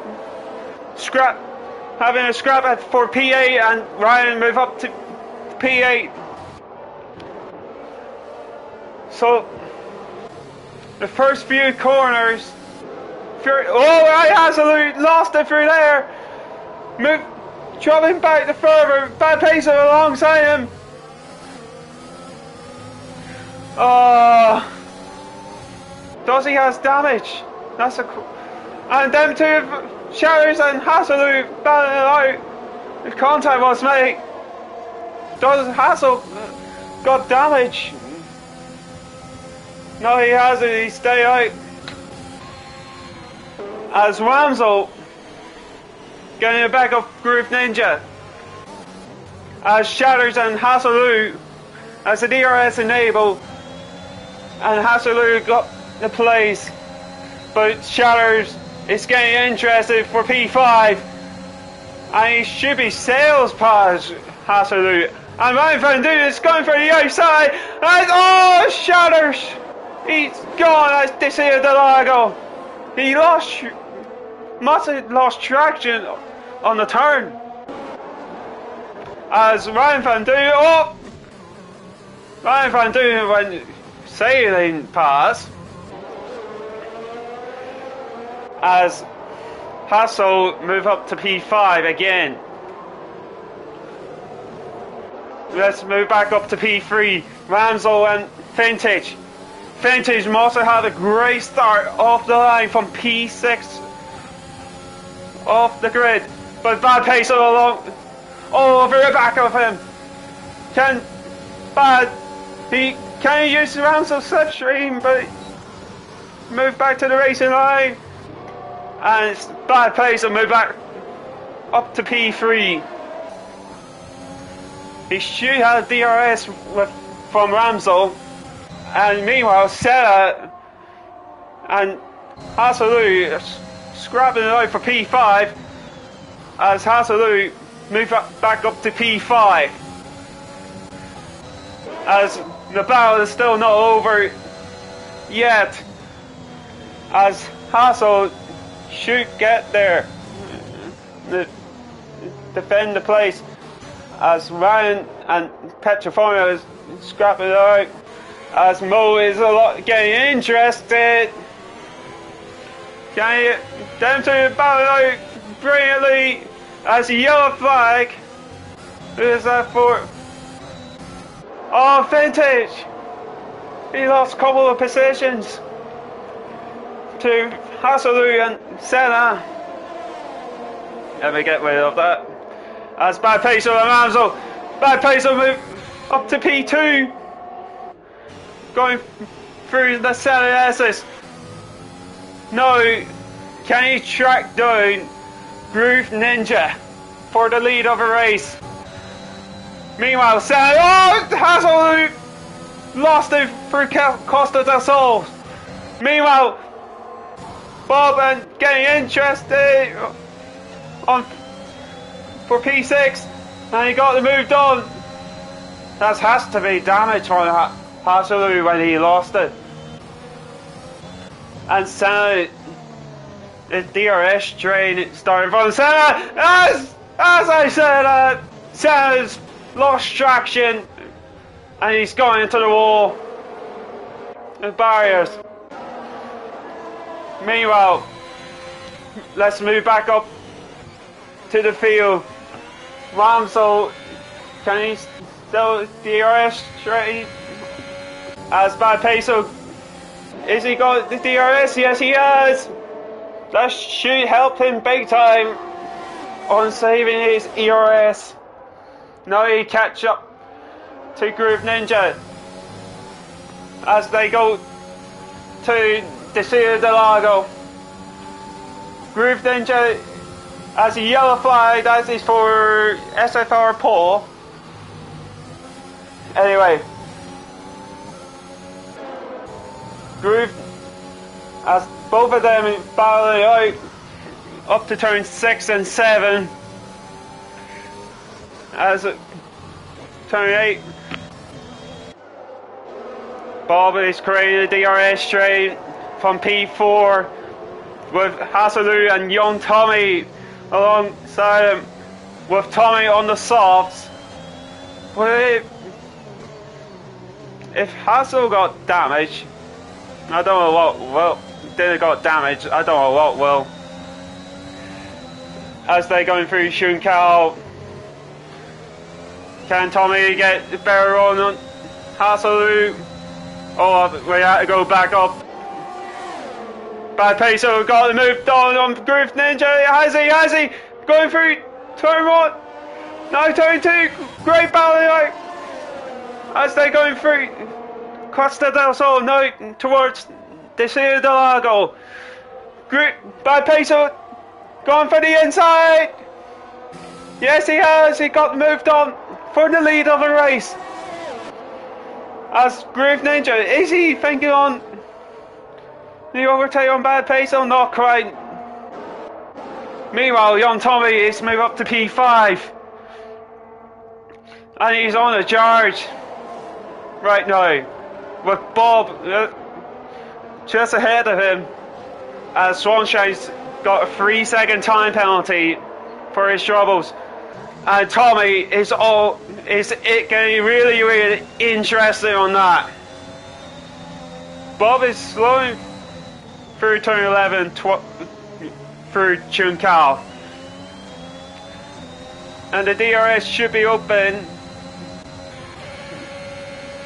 having a scrap for P8, and Ryan move up to P8. So the first few corners, I absolutely lost it through there. Dropping back the further, bad pace alongside him. Does he has damage? That's and them two Shatters and Hassel battling out. The contact was made. Does Hassel got damage? No, he hasn't. He stayed out. As Ramsel getting the back of Groove Ninja. As Shatters and Hasselu, as the DRS enabled, and Hasselu got the place, but Shatters is getting interested for P5, and he should be sales past Hasselu. And Ryan Van Duyn is going for the outside, and Shatters! He's gone as Desir Delago. He must have lost traction on the turn. As Ryan Van Duyn, Ryan Van Duyn went sailing past. As Hassel move up to P5 again. Let's move back up to P3. Ramsel and Vintage. Vintage must have had a great start off the line from P6 off the grid, but bad pace all along, all over the back of him. He can use Ramsel's slipstream, but move back to the racing line, and it's bad pace and move back up to P3. He should have DRS from Ramsel, and meanwhile Senna and Hasselu scrapping it out for P5 as Hasselu move back up to P5. As the battle is still not over yet, as Hassel should get there, defend the place, as Ryan and Petroformia is scrapping it out, as Mo is getting interested. Down to the battle out brilliantly as a yellow flag. Who is that for? Vintage! He lost a couple of positions to Hasselu and Senna. Let me get rid of that. As bad pace on Ramsel. Bad pace will move up to P2. Going through the Senna S's. No, can he track down Groove Ninja for the lead of a race? Meanwhile, Hassel lost it through Costa del Sol. Meanwhile, Bob and getting interested for P6, and he got the move done. That has to be damage on Hassel when he lost it. And Senna, the DRS train starting from Senna. As I said, Senna's lost traction and he's going into the wall. The barriers. Meanwhile, let's move back up to the field. Ramsel, can he still DRS train? As bad pace. Is he got the DRS? Yes, he has. That should help him big time on saving his ERS. Now he catch up to Groove Ninja as they go to Desir del Lago. Groove Ninja has a yellow flag. That is for SFR Paul. Anyway. Groove, as both of them battling out up to turn 6 and 7, as turn 8, Bob is creating a DRS train from P4 with Hasselu and young Tommy alongside him, with Tommy on the softs. if Hassel got damage, I don't know what will. Didn't got damage, I don't know what will. As they're going through Shunkal, can Tommy get the better on Hassel? Oh, we have to go back up. Bad Peso got the move down on Groove Ninja. Has he? Going through turn 1. Now turn 2. Great battle as they're going through Costa del Sol now towards Deseo del Lago. Bad Peso going for the inside. Yes, he has. He got moved on for the lead of the race. As Groove Ninja, is he thinking on the overtake on Bad Peso? Not quite. Meanwhile, Young Tommy is moved up to P5. And he's on a charge right now with Bob just ahead of him, as Swanshine's got a 3-second time penalty for his troubles. And Tommy is getting really interesting on that. Bob is slowing through turn 11 through Chunkal. And the DRS should be open.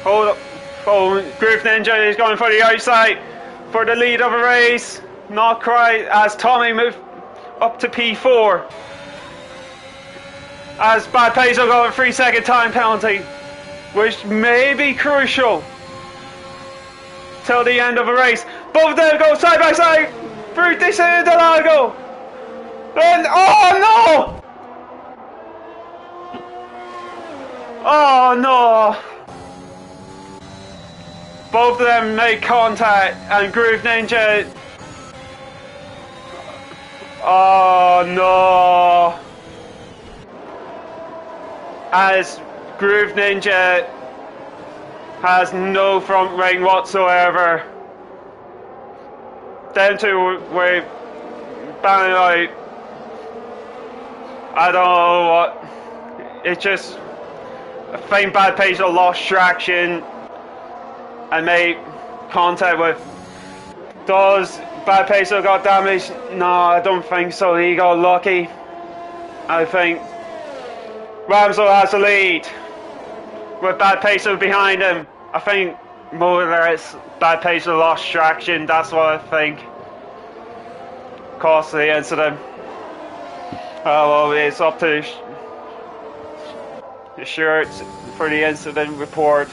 Hold up. Oh, Groove Ninja is going for the outside for the lead of the race. Not quite, as Tommy moved up to P4. As Bad Peso got a 3-second time penalty, which may be crucial till the end of the race. Both of them go side by side through Deseo del Lago. And oh no! Oh no! Both of them make contact, and Groove Ninja. Oh no! As Groove Ninja has no front ring whatsoever. Down to where banning out. I don't know what. It's just a faint Bad Peso lost traction and made contact with. Does Bad Peso got damaged? No, I don't think so. He got lucky. I think Ramsel has the lead with Bad Peso behind him. I think more than it's Bad Peso lost traction. That's what I think caused the incident. Oh well, it's up to the shirts for the incident report.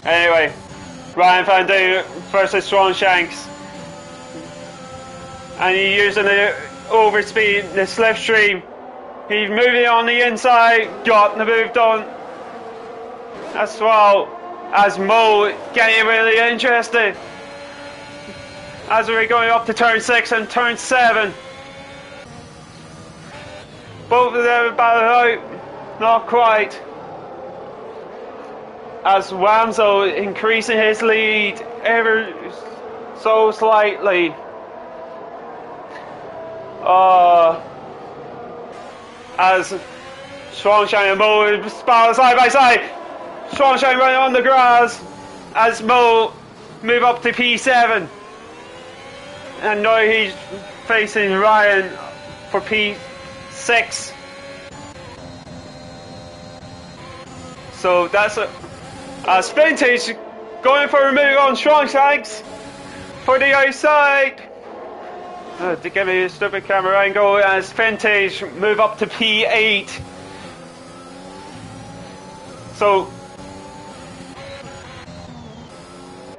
Anyway, Ryan Van Dam versus Swanshanks, and he's using the overspeed, the slipstream. He's moving on the inside, got the moved on as well, as Mo getting really interested as we're going up to turn 6 and turn 7. Both of them battle out, not quite, as Wamso increasing his lead ever so slightly. As Swanshine and Mo battle side by side. Swanshine running on the grass as Mo move up to P7. And now he's facing Ryan for P6. So that's a Vintage going for a move on Swanshanks for the outside. To give me a stupid camera angle, as Vintage move up to P8. So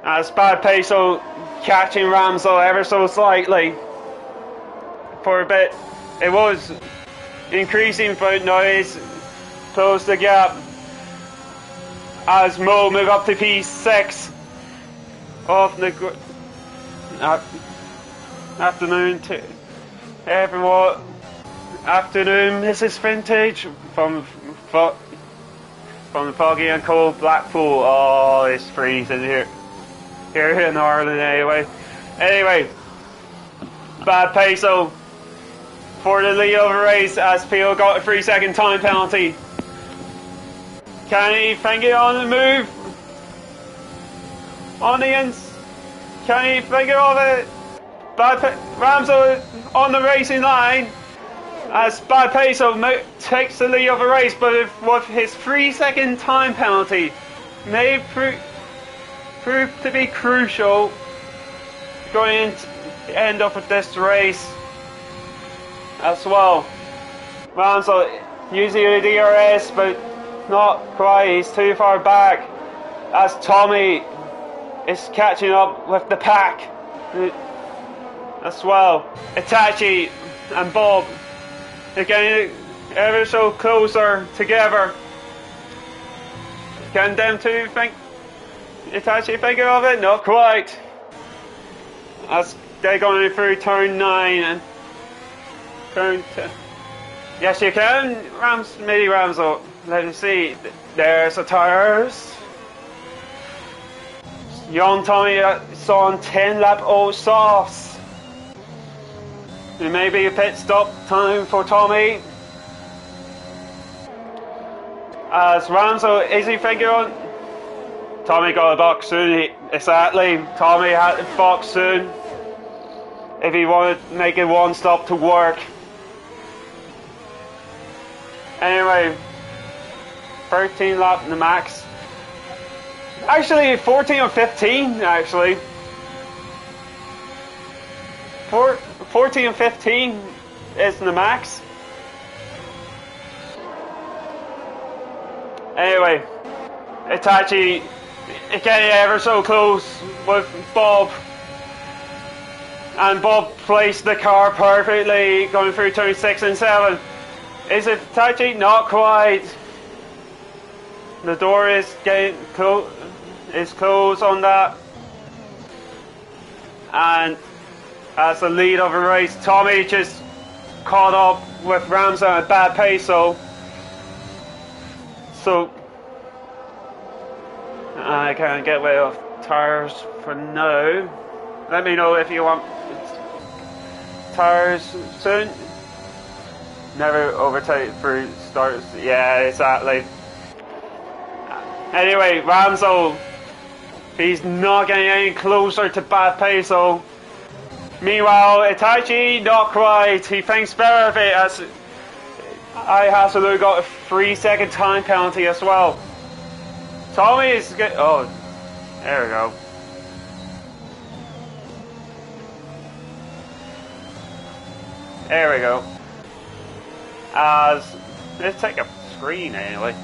as Bad Peso catching Ramsel ever so slightly for a bit. It was increasing, but now he's closed the gap as Mo move up to P6 off the afternoon to everyone. Afternoon, this is Vintage from the foggy and cold Blackpool. Oh, it's freezing here in Ireland anyway. Bad Peso for the lead of the race as Peel got a 3-second time penalty. Can he finger on the move? on the ins. Can he figure of it? Ramsel on the racing line as Bad Peso takes the lead of the race, but with his 3-second time penalty may prove to be crucial going into the end of this race as well. Ramsel using the DRS, but not quite, he's too far back as Tommy is catching up with the pack as well. Itachi and Bob are getting ever so closer together. Can them two think Itachi figure of it? Not quite. As they're going through turn 9 and turn 10. Yes, you can. Mini Ramsel. Let us see. There's the tires. Young Tommy is on 10 lap old softs. It may be a pit stop time for Tommy. As Ramsel, is he figuring? Tommy got a box soon. Exactly. Tommy had to box soon if he wanted to make it one stop to work. Anyway, 13 lap in the max. Actually, 14 or 15, actually. 14 and 15 is the max. Anyway, Itachi getting ever so close with Bob. And Bob placed the car perfectly, going through turn 6 and 7. Is it Itachi? Not quite. The door is getting closed on that. And as the lead of the race, Tommy just caught up with Ramsey at Bad Peso. So I can't get rid of tires for now. Let me know if you want tires soon. Never overtake through starts. Yeah, exactly. Anyway, Ramsel, he's not getting any closer to Bad Peso. Meanwhile, Itachi, not quite. He thinks better of it as I Hasalu got a 3-second time penalty as well. Tommy is good. Oh, there we go. There we go. Let's take a screen anyway.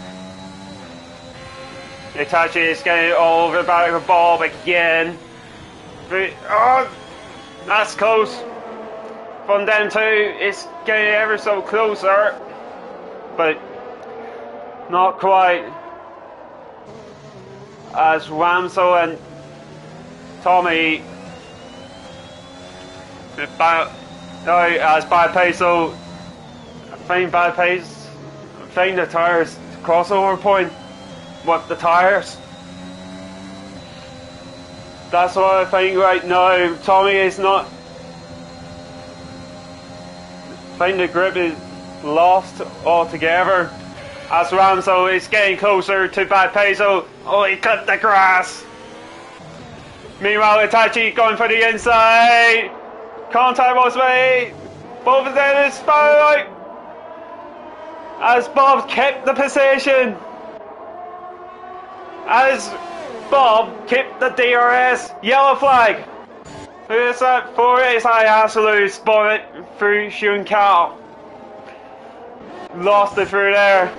Itachi is getting all over the back of the ball again. But, oh, that's close. From them two, it's getting ever so closer. But not quite. As Ramsel and Tommy as Bad Peso, find the tires crossover point with the tires. That's what I think right now. Tommy is not. I think the grip is lost altogether. As Ramsel is getting closer to Bad Peso. Oh, he cut the grass. Meanwhile, Itachi going for the inside. Contact was made. Both of them is spotlight. As Bob kept the position. As Bob kept the DRS. Yellow flag. Who is that for? It's Hasalu spotted through Shun Kao. Lost it through there.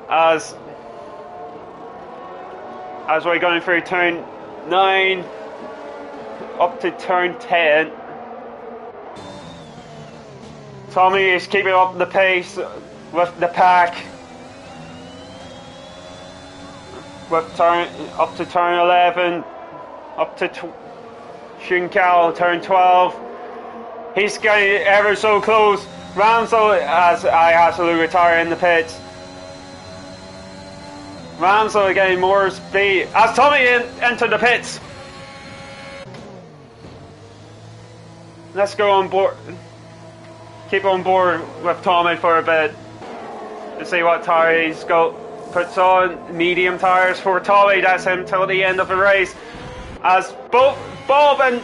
As we're going through turn 9 up to turn 10, Tommy is keeping up the pace with the pack. With up to turn 11, up to Shinkao turn 12. He's getting ever so close. Ramsel as Hasalu retire in the pits. Ramsel getting more speed as Tommy entered the pits. Let's go on board. Keep on board with Tommy for a bit to see what tire he's got puts on medium tires for Tully. That's him till the end of the race. As both Bob and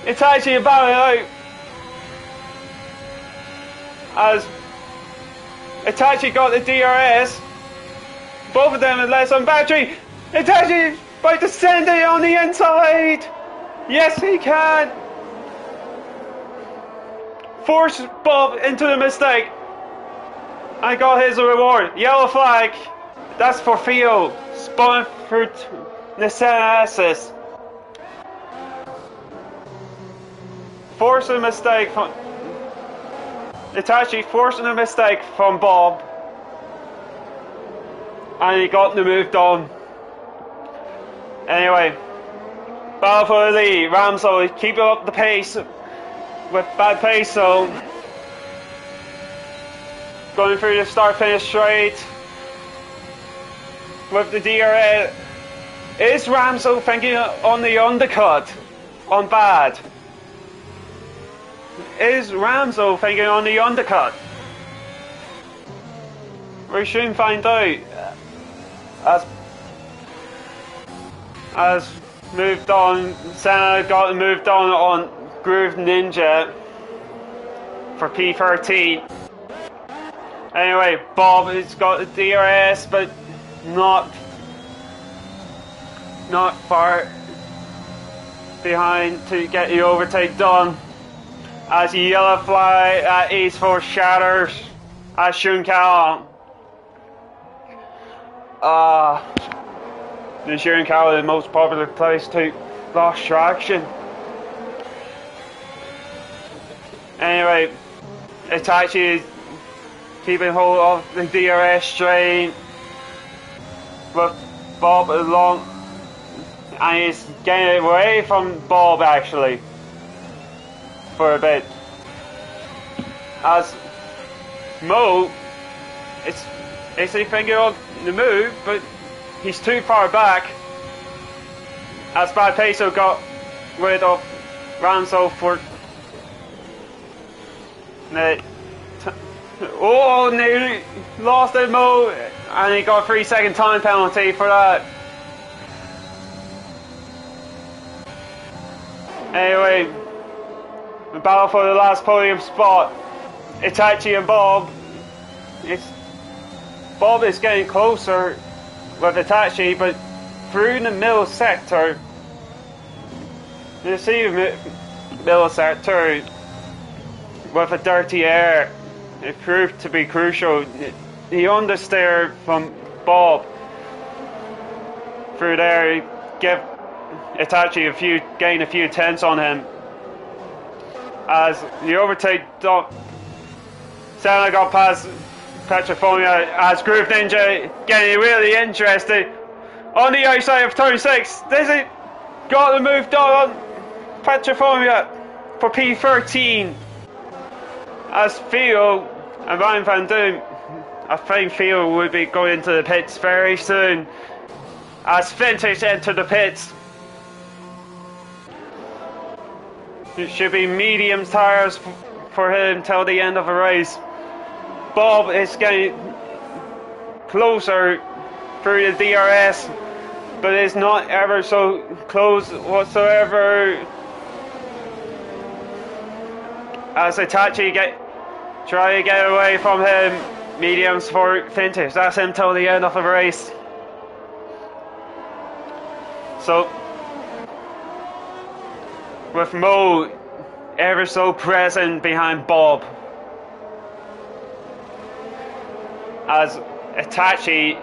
Itachi are battling out. As Itachi got the DRS. Both of them are less on battery. Itachi by descending on the inside. Yes, he can. Force Bob into the mistake. I got his reward. Yellow flag. That's for Theo. Spun for Nissan assist. Forcing a mistake from Itachi, forcing a mistake from Bob. And he got the moved on. Anyway, battle for the lead. Ramsel keeping up the pace with bad pace, so going through the start finish straight with the DRS. Is Ramsel thinking on the undercut on bad? Is Ramsel thinking on the undercut? We soon find out. As moved on, Senna got moved on Groove Ninja for P13. Anyway, Bob has got the DRS, but not far behind to get the overtake done. As yellow flag is for Shatters as Shuncal. The Shuncal is the most popular place to lost traction. Anyway, Itachi is keeping hold of the DRS strain with Bob along, and he's getting away from Bob actually for a bit. As Mo, it's a finger on the move, but he's too far back. As Bad Peso got rid of Ramsel for nearly lost it, Mo, and he got a 3-second time penalty for that. Anyway, the battle for the last podium spot. Itachi and Bob. Bob is getting closer with Itachi, but through the middle sector, you see the middle sector with a dirty air, it proved to be crucial. The understeer from Bob through there give Itachi gain a few tenths on him. As the overtake, Senna got past Petrophobia as Groove Ninja getting really interested on the outside of turn 6. Dizzy got the move done on Petrophobia for P13. As Theo and Ryan Van Doom, I think Theo would be going into the pits very soon. As Vintage entered the pits. It should be medium tires for him till the end of the race. Bob is getting closer through the DRS, but it's not ever so close whatsoever. As Itachi try to get away from him, mediums for Vintage. That's him till the end of the race. So, with Mo ever so present behind Bob, as Itachi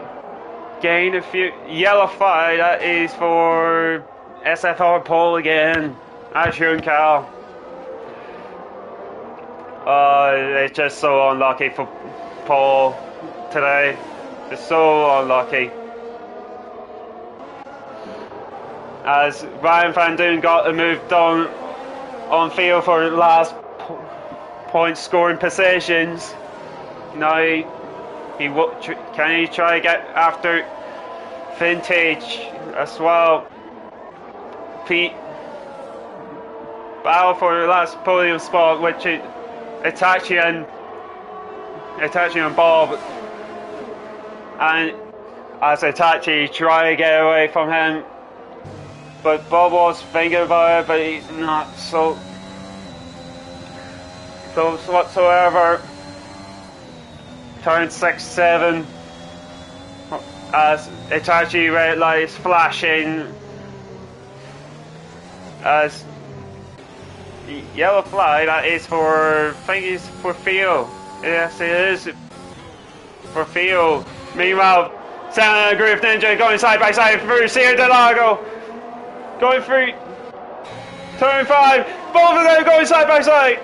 gained a few yellow flag, that is for SFR pole again, as Shuncal. It's just so unlucky for Paul today. It's so unlucky. As Ryan Van Doon got a move done on field for the last point scoring positions. Now can he try to get after Vintage as well? Pete battle for the last podium spot, which is Itachi and Bob, and as Itachi tried to get away from him. But Bob was thinking about it, but he's not so close whatsoever. Turn 6, 7. As Itachi red lights flashing. As yellow flag, that is for, I think it's for Theo. Yes, it is for Theo. Meanwhile, Santa and Groove Ninja going side by side through Sierra del Lago. Going through turn 5. Both of them going side by side.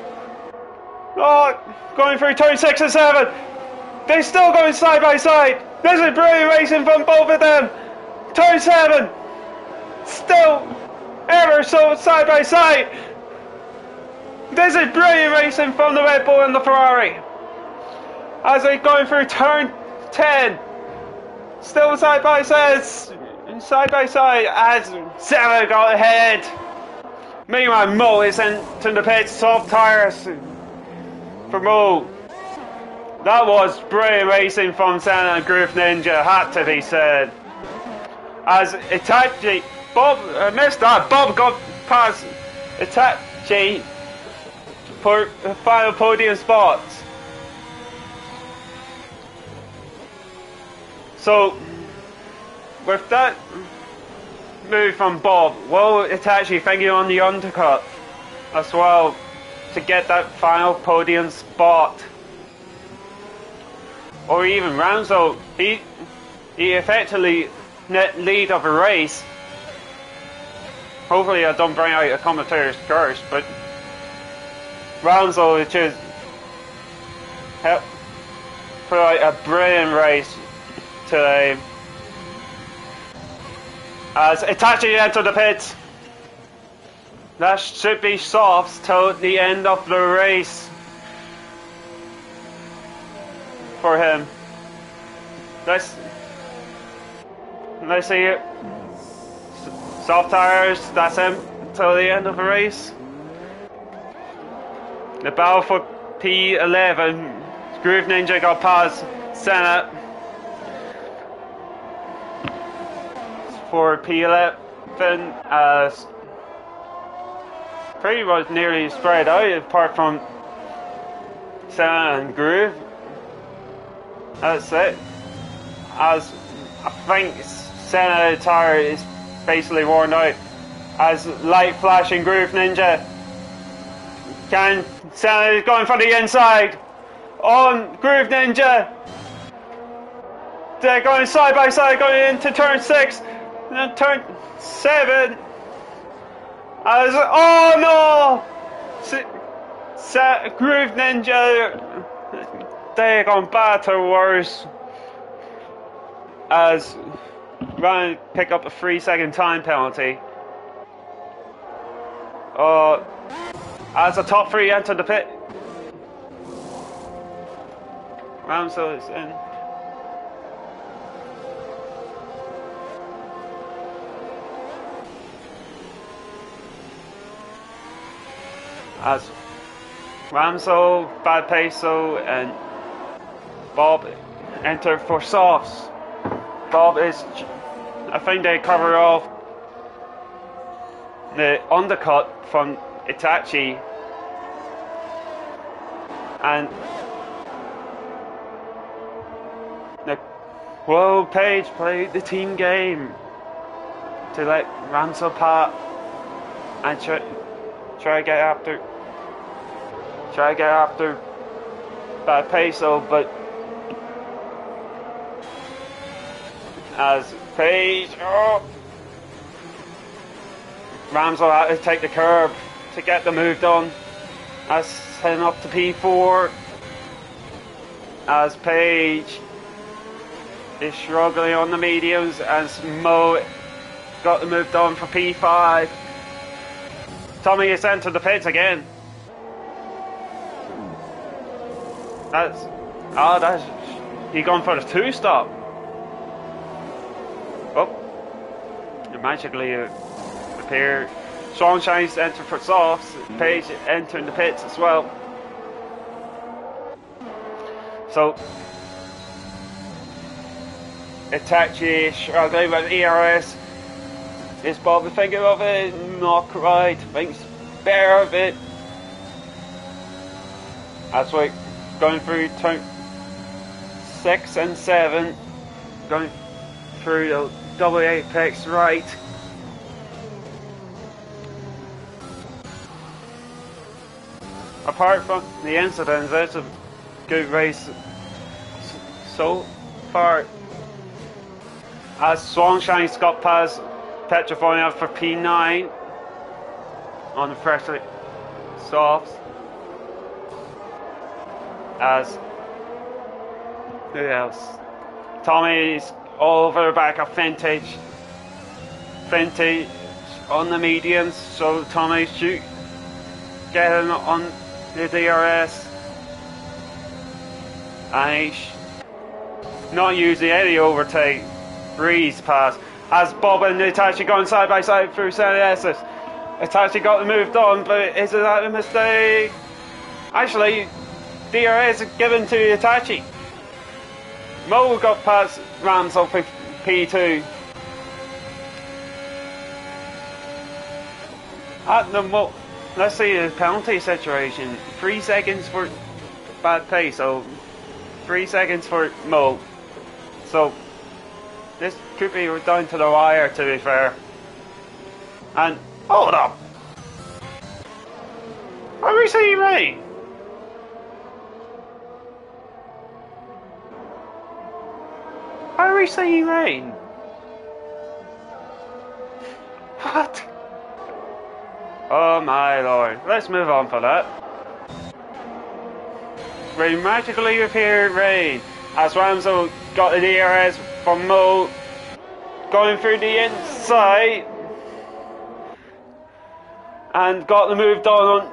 Oh, going through turn 6 and 7. They're still going side by side. This is brilliant racing from both of them. Turn 7. Still ever so side by side. This is brilliant racing from the Red Bull and the Ferrari. As they're going through turn 10. Still side by side as Senna got ahead. Meanwhile, Mo is into the pits, soft tires for Mo. That was brilliant racing from Senna and Groove Ninja, had to be said. As Itachi, Bob missed that. Bob got past Itachi for the final podium spots. So, with that move from Bob, will Itachi thinking on the undercut as well to get that final podium spot? Or even Ramso, he effectively net lead of a race. Hopefully I don't bring out a commentator's curse, but Ramso just helped put out a brilliant race today. As Itachi entered the pits, that should be softs till the end of the race for him. Let's see it. Soft tires, that's him till the end of the race. The battle for P11. Groove Ninja got past Senna for P11 as pretty much nearly spread out apart from Senna and Groove. That's it. As I think Senna tire is basically worn out. As light flashing Groove Ninja. Senna is going for the inside on Groove Ninja. They're going side by side going into turn 6 and then turn 7. As oh no! Groove Ninja, they're gone bad to worse. As Ryan pick up a 3-second time penalty. As the top 3 enter the pit. Ramso is in. As Ramso, Bad Peso, and Bob enter for softs. Bob is, I think they cover off the undercut from Itachi, and Whoa, Page played the team game to let Ramso pat and try to get after Bad Peso, but as Page, Ramso had to take the curb to get the move done. As heading up to P4, as Page is struggling on the mediums, as Mo got the move done for P5. Tommy is sent to the pits again. That's he gone for the 2-stop. Oh, it magically appeared. Sunshine's entered for softs. Page entering the pits as well. So Itachi struggling with ERS. Is Bob thinking of it? Not quite. Thinks better of it. That's why going through turn 6 and 7. Going through the double apex right. Apart from the incidents, it's a good race so far. As Swanshine's got past Petrifying out for P9 on the freshly softs. As who else? Tommy's over the back of Vintage on the mediums, so Tommy shoot getting on the DRS, and he's not using any overtake. Breeze pass as Bob and Itachi going side by side through San Itachi got moved on, but is that a mistake? Actually, DRS is given to Itachi. Mo got past Rams off with P2. At the let's see the penalty situation. 3 seconds for bad pace, so 3 seconds for Mo. So this could be down to the wire, to be fair. And hold up, are we seeing rain? Are we seeing rain? What? Oh my lord. Let's move on for that. We magically appeared rain as Ramso got the DRS from Mo going through the inside and got the move done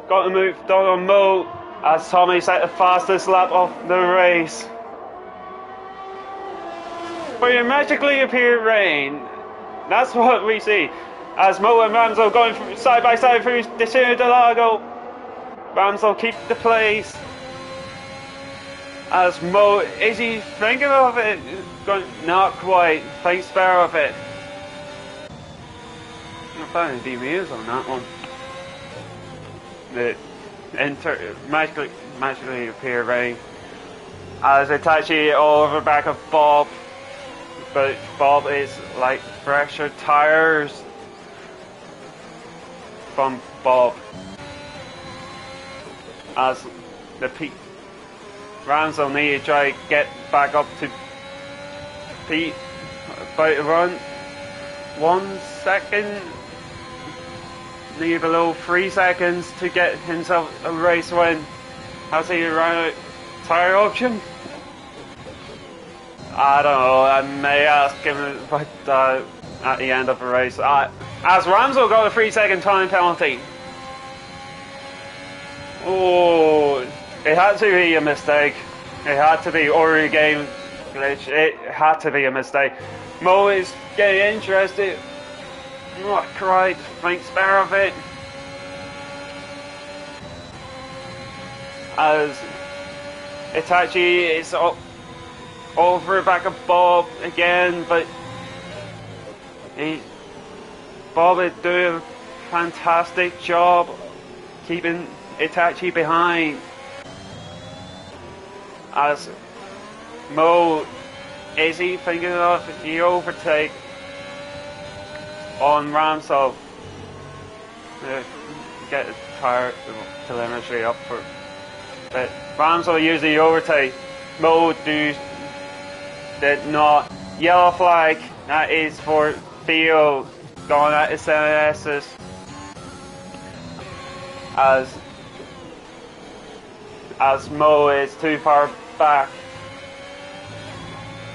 on Mo as Tommy set the fastest lap of the race. But it magically appeared rain. That's what we see. As Mo and Ramso going side by side through the Ciudad del Lago. Ramso keep the place. As Mo, is he thinking of it? Not quite. Thinks better of it. I found a DVS on that one. The magically appear rain. As Itachi over the back of Bob. But Bob is like fresher tires from Bob. As the Pete Rams will need to try to get back up to Pete about to run 1 second, need below 3 seconds to get himself a race win. Has he run out tire option? I don't know, I may ask him about that at the end of the race. As Ramso got a 3 second time penalty. Oh, it had to be a mistake. It had to be, or a game glitch. It had to be a mistake. Mo is getting interested. Not quite, thinks better of it. As Itachi is up over the back of Bob again, but Bob is doing a fantastic job keeping Itachi behind. As Mo, is he thinking of the overtake on Ramso? Get the tire telemetry up for, but Ramso used the overtake. Mo did not. Yellow flag, that is for Theo going at his NS's. As Mo is too far back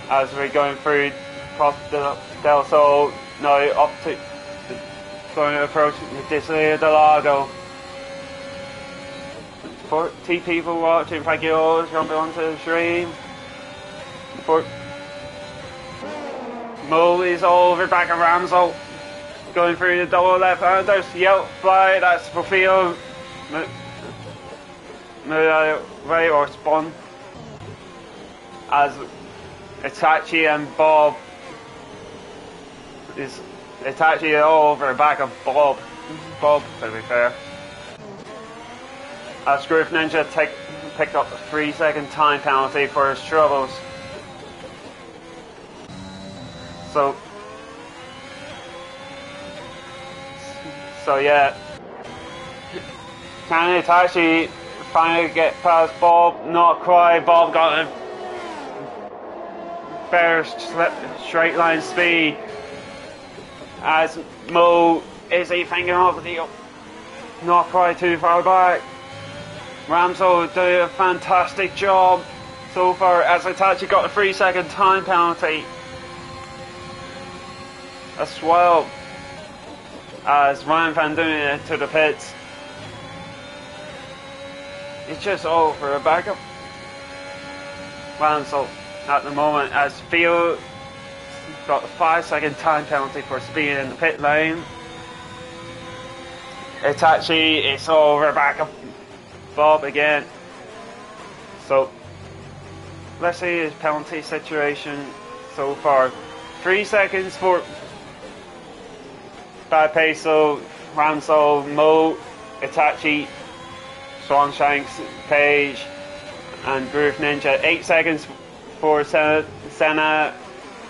as we're going through across the Del Sol, now up to going to approach the Ciudad del Lago. 40 people watching, thank you all, jumping onto the stream. Mo is over back of Ramso, going through the double left-handers, yellow fly, that's for Theo. Move out of the way or spun. As Itachi and Bob is Itachi all over the back of Bob. Bob, to be fair. As Groove Ninja picked up a 3-second time penalty for his troubles. So yeah. Can Itachi finally get past Bob? Not quite. Bob got a better straight line speed. As Mo is he thinking of the deal? Not quite too far back. Ramso did a fantastic job so far as Itachi got a 3-second time penalty as well as Ryan Van Doon to the pits. It's just all for a backup. Ramso at the moment as Field got a 5-second time penalty for speeding in the pit lane. Itachi is over back up Bob again. So let's see his penalty situation so far. 3 seconds for Bad Peso, Ramso, Mo, Itachi, Swanshanks, Page, and Groove Ninja. 8 seconds for Senna,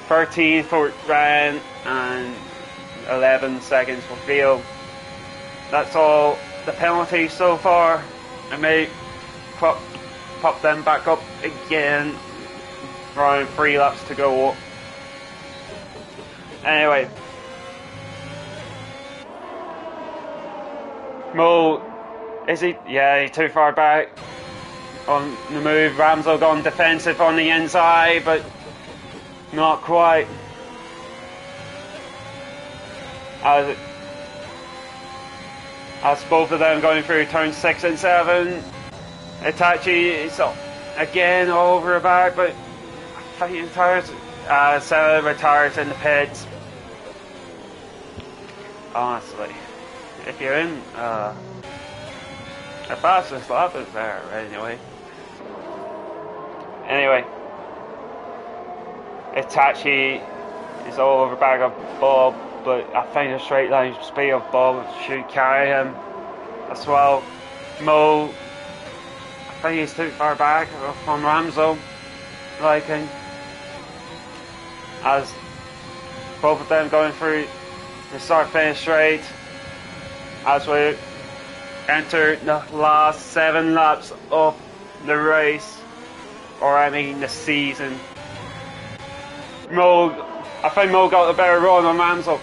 13 for Ryan, and 11 seconds for Field. That's all the penalties so far. I may pop them back up again. Around 3 laps to go. Anyway, Mo, is he? Yeah, he's too far back on the move. Ramso gone defensive on the inside, but not quite. As both of them going through turns 6 and 7. Itachi is again over the back, but he retires. Senna retires in the pits. Honestly, if you're in the fastest lap is there anyway. Itachi is all over back of Bob, but I think the straight line speed of Bob should carry him as well. Mo, I think he's too far back from Ramso, liking. As both of them going through the start finish straight. As we enter the last 7 laps of the race, or I mean the season. I think Mo got a better run on Ramso.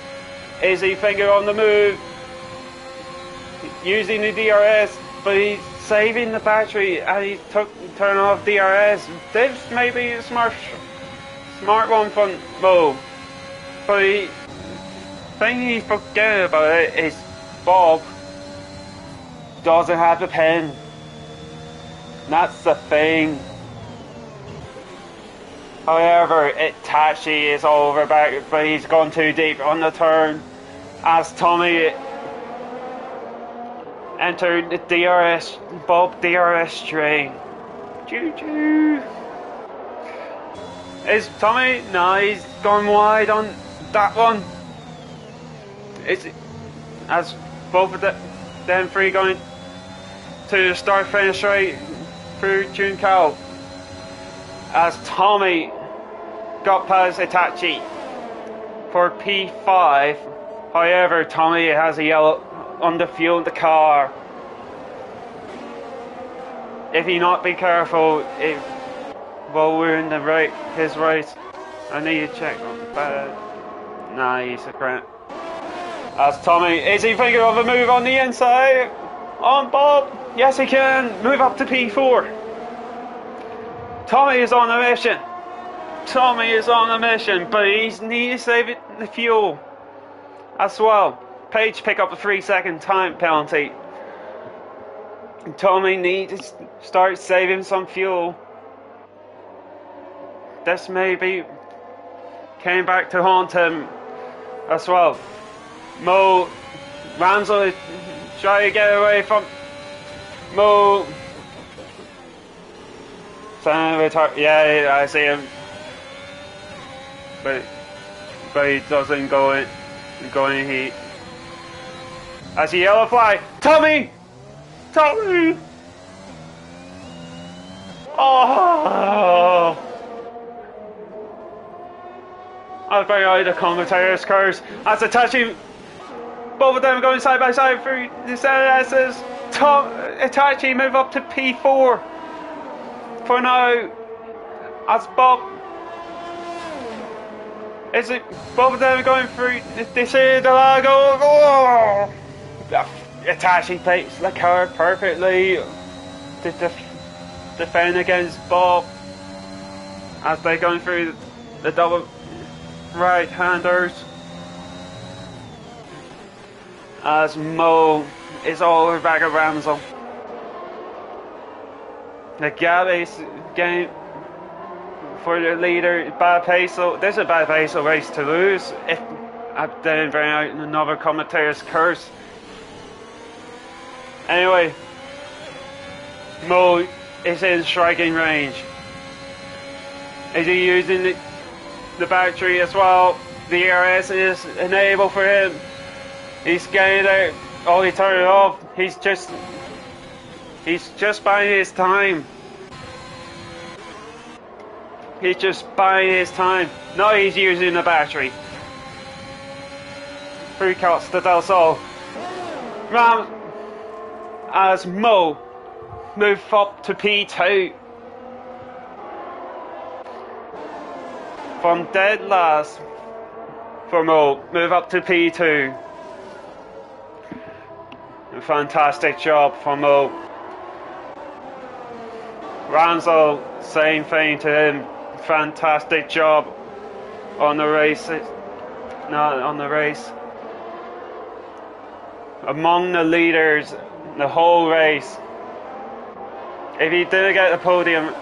Is he thinking on the move? Using the DRS, but he's saving the battery and he turned off DRS. This may be a smart one from Mo. But the thing he forget about it is Bob doesn't have the pen. That's the thing. However, Itachi is over back, but he's gone too deep on the turn as Tommy entered the Bob DRS train. Choo-choo. Is Tommy? No, he's gone wide on that one. As both of them three going to the start finish straight through Junkou. As Tommy got past Itachi for P5. However, Tommy has a yellow under fuel in the car. If he not be careful, it will ruin his race. I need to check on the bad. Nah, he's a crap. As Tommy, is he thinking of a move on the inside? On Bob? Yes, he can. Move up to P4. Tommy is on a mission. Tommy is on a mission, but he needs to save the fuel as well. Page pick up a 3-second time penalty. Tommy needs to start saving some fuel. This maybe came back to haunt him as well. Ramso try to get away from Mo. Yeah, I see him. but he doesn't go in heat. As a yellow flag, Tommy! Tommy! Oh! I'll bring out the commentator's curse as Itachi, both of them going side by side through the ZS's. Itachi move up to P4 for now. As Bob, is it both of them going through this here Delago? Oh! Itachi plays the card perfectly to defend against Bob as they're going through the double right-handers. As Mo is all over back of Ramsel. The gap is game for the leader, bad pace. So this is a bad pace race to lose if I didn't bring out another commentator's curse. Anyway, Mo is in striking range. Is he using the battery as well? The ERS is enabled for him. He's getting out. Oh, he turned it off. He's just buying his time. He's just buying his time. Now he's using the battery. Three cuts to Del Sol. Ram as Mo move up to P2. From dead last for Mo, move up to P2. A fantastic job for Mo. Ramsel, same thing to him. Fantastic job on the race. Not on the race. Among the leaders, the whole race. If he didn't get the podium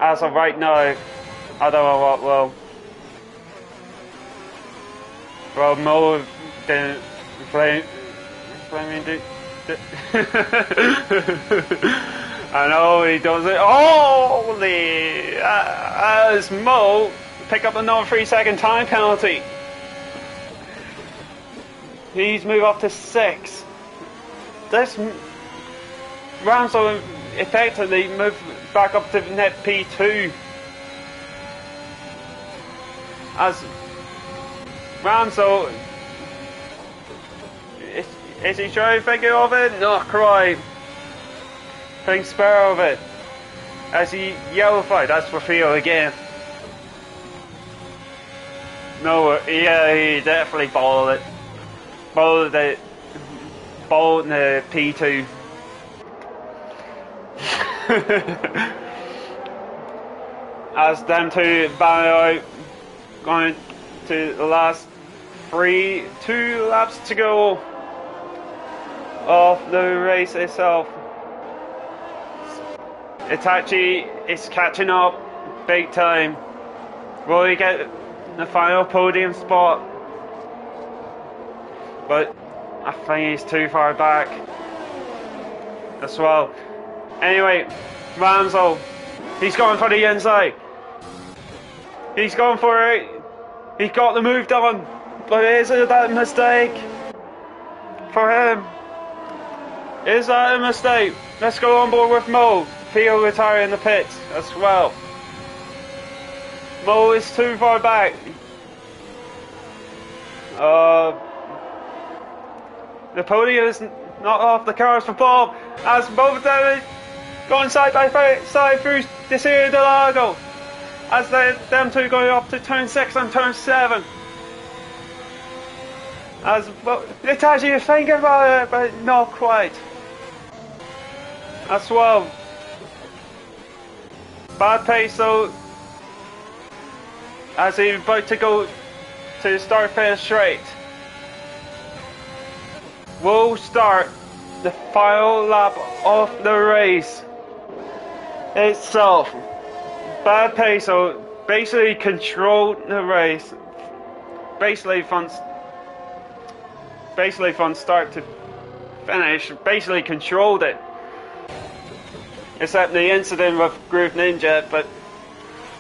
as of right now, I don't know what will. Well, Mo didn't play. I know he does it. Holy! As Mo pick up another 3-second time penalty. He's moved up to 6. This Ramsel effectively moved back up to net P2. As Ramsel is he trying to figure of it? Not quite. Think spare of it. As he yellow fight, that's for Theo again. No, yeah, he definitely balled it. Balled in the P2. As them two battle out, going to the last 2 laps to go of the race itself. Itachi is catching up big time. Will he get the final podium spot? But I think he's too far back as well. Anyway, Ramsel, he's going for the inside. He's going for it. He got the move done, but is it that mistake for him? Is that a mistake? Let's go on board with Mo. Theo retire in the pits as well. Mo is too far back. The podium is not off the cards for Bob, as both of them are going side by side through the Sierra del Lago, as them two going up to turn 6 and turn 7. As Itachi is thinking about it, but not quite. As well. Bad pace though, as he's about to go to start finish straight. We'll start the final lap of the race itself. Bad pace though, basically controlled the race. Basically from start to finish, basically controlled it. Except the incident with Groove Ninja, but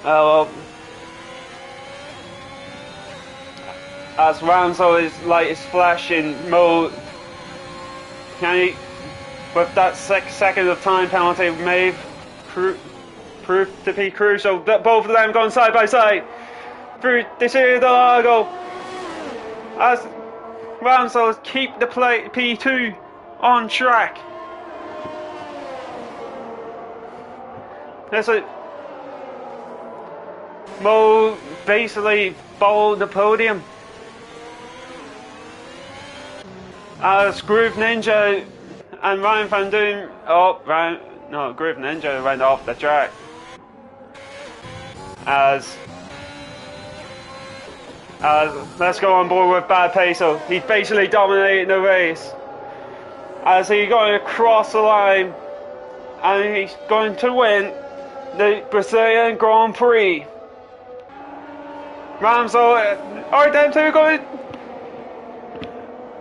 well, as Ramsel is light is flashing mode. Can he, with that 6 seconds of time penalty, may prove to be crucial. Both of them going side by side through the Ciudad del Lago as Ramsel keep the play P2 on track. There's a Mo basically followed the podium as Groove Ninja and Ryan Van Doon. Groove Ninja went off the track as let's go on board with Bad Peso. He's basically dominating the race as he's going across the line and he's going to win the Brazilian Grand Prix. Ramsel, them two going.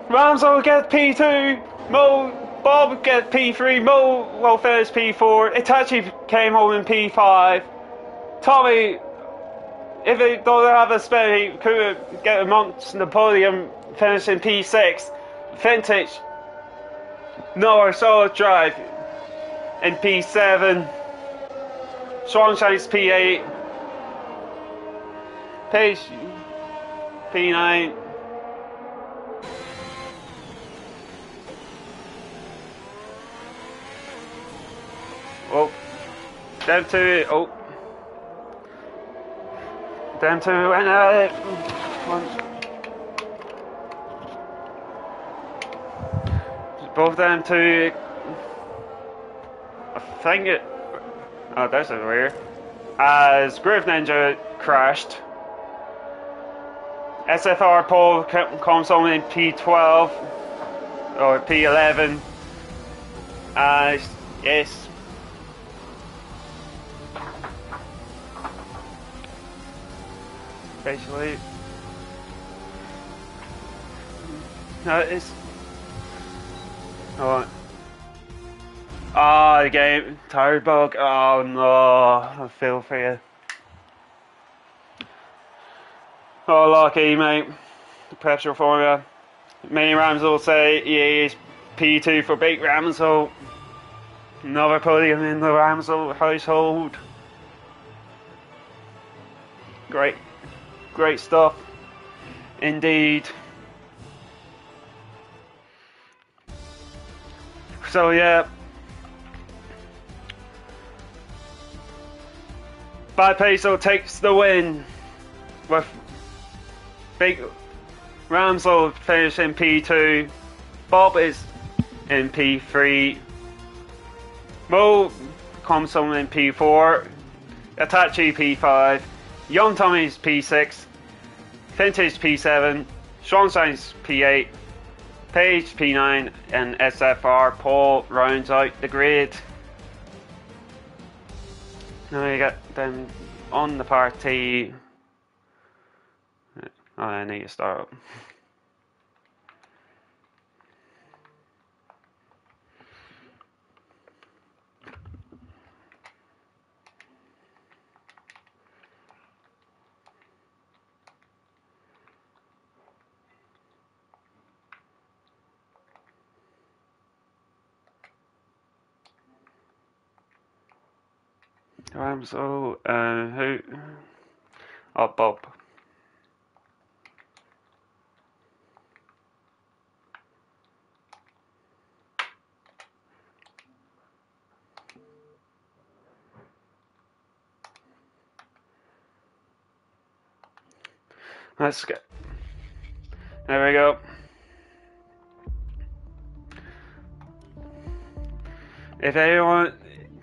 Ramsel gets P2. Bob gets P3. Mo will finish P4. Itachi came home in P5. Tommy, if he doesn't have a spin, he could get amongst the podium, finishing P6. Vintage, Noah solid drive in P7. Sunshine's P8. Page P9. Oh, them two. Oh, them two went at it. Both them two. I think it. Oh, that's weird. As Groove Ninja crashed. SFR Paul comes home in P12 or P11. Yes. Basically, no, it's. Oh. The game. Tired bug. Oh no, I feel for you. Oh, lucky, mate. The pressure for you. Many Rams will say he is P2 for Big Ramsel. Another podium in the Ramsel household. Great stuff. Indeed. So, yeah. Bad Peso takes the win with Big Ramsel finishing P2. Bob is in P3. Mo comes home in P4. Itachi P5. Young Tommy's P6. Vintage P7. Schonsein's P8. Page P9 and SFR Paul rounds out the grid. Now you got them on the party. Oh, I need to start up. So, who? Oh, Bob. Let's get. There we go. If anyone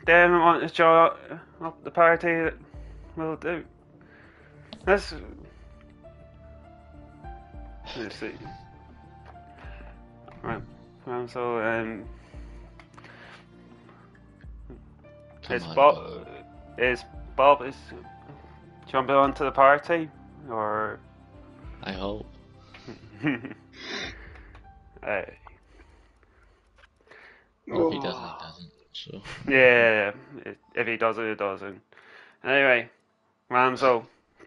didn't want to join up the party, we'll do. Let's see. Right. So is Bob jumping onto the party, or? I hope. Well, if he doesn't, he doesn't. So. Yeah, if he doesn't, he doesn't. Anyway, Ramsel,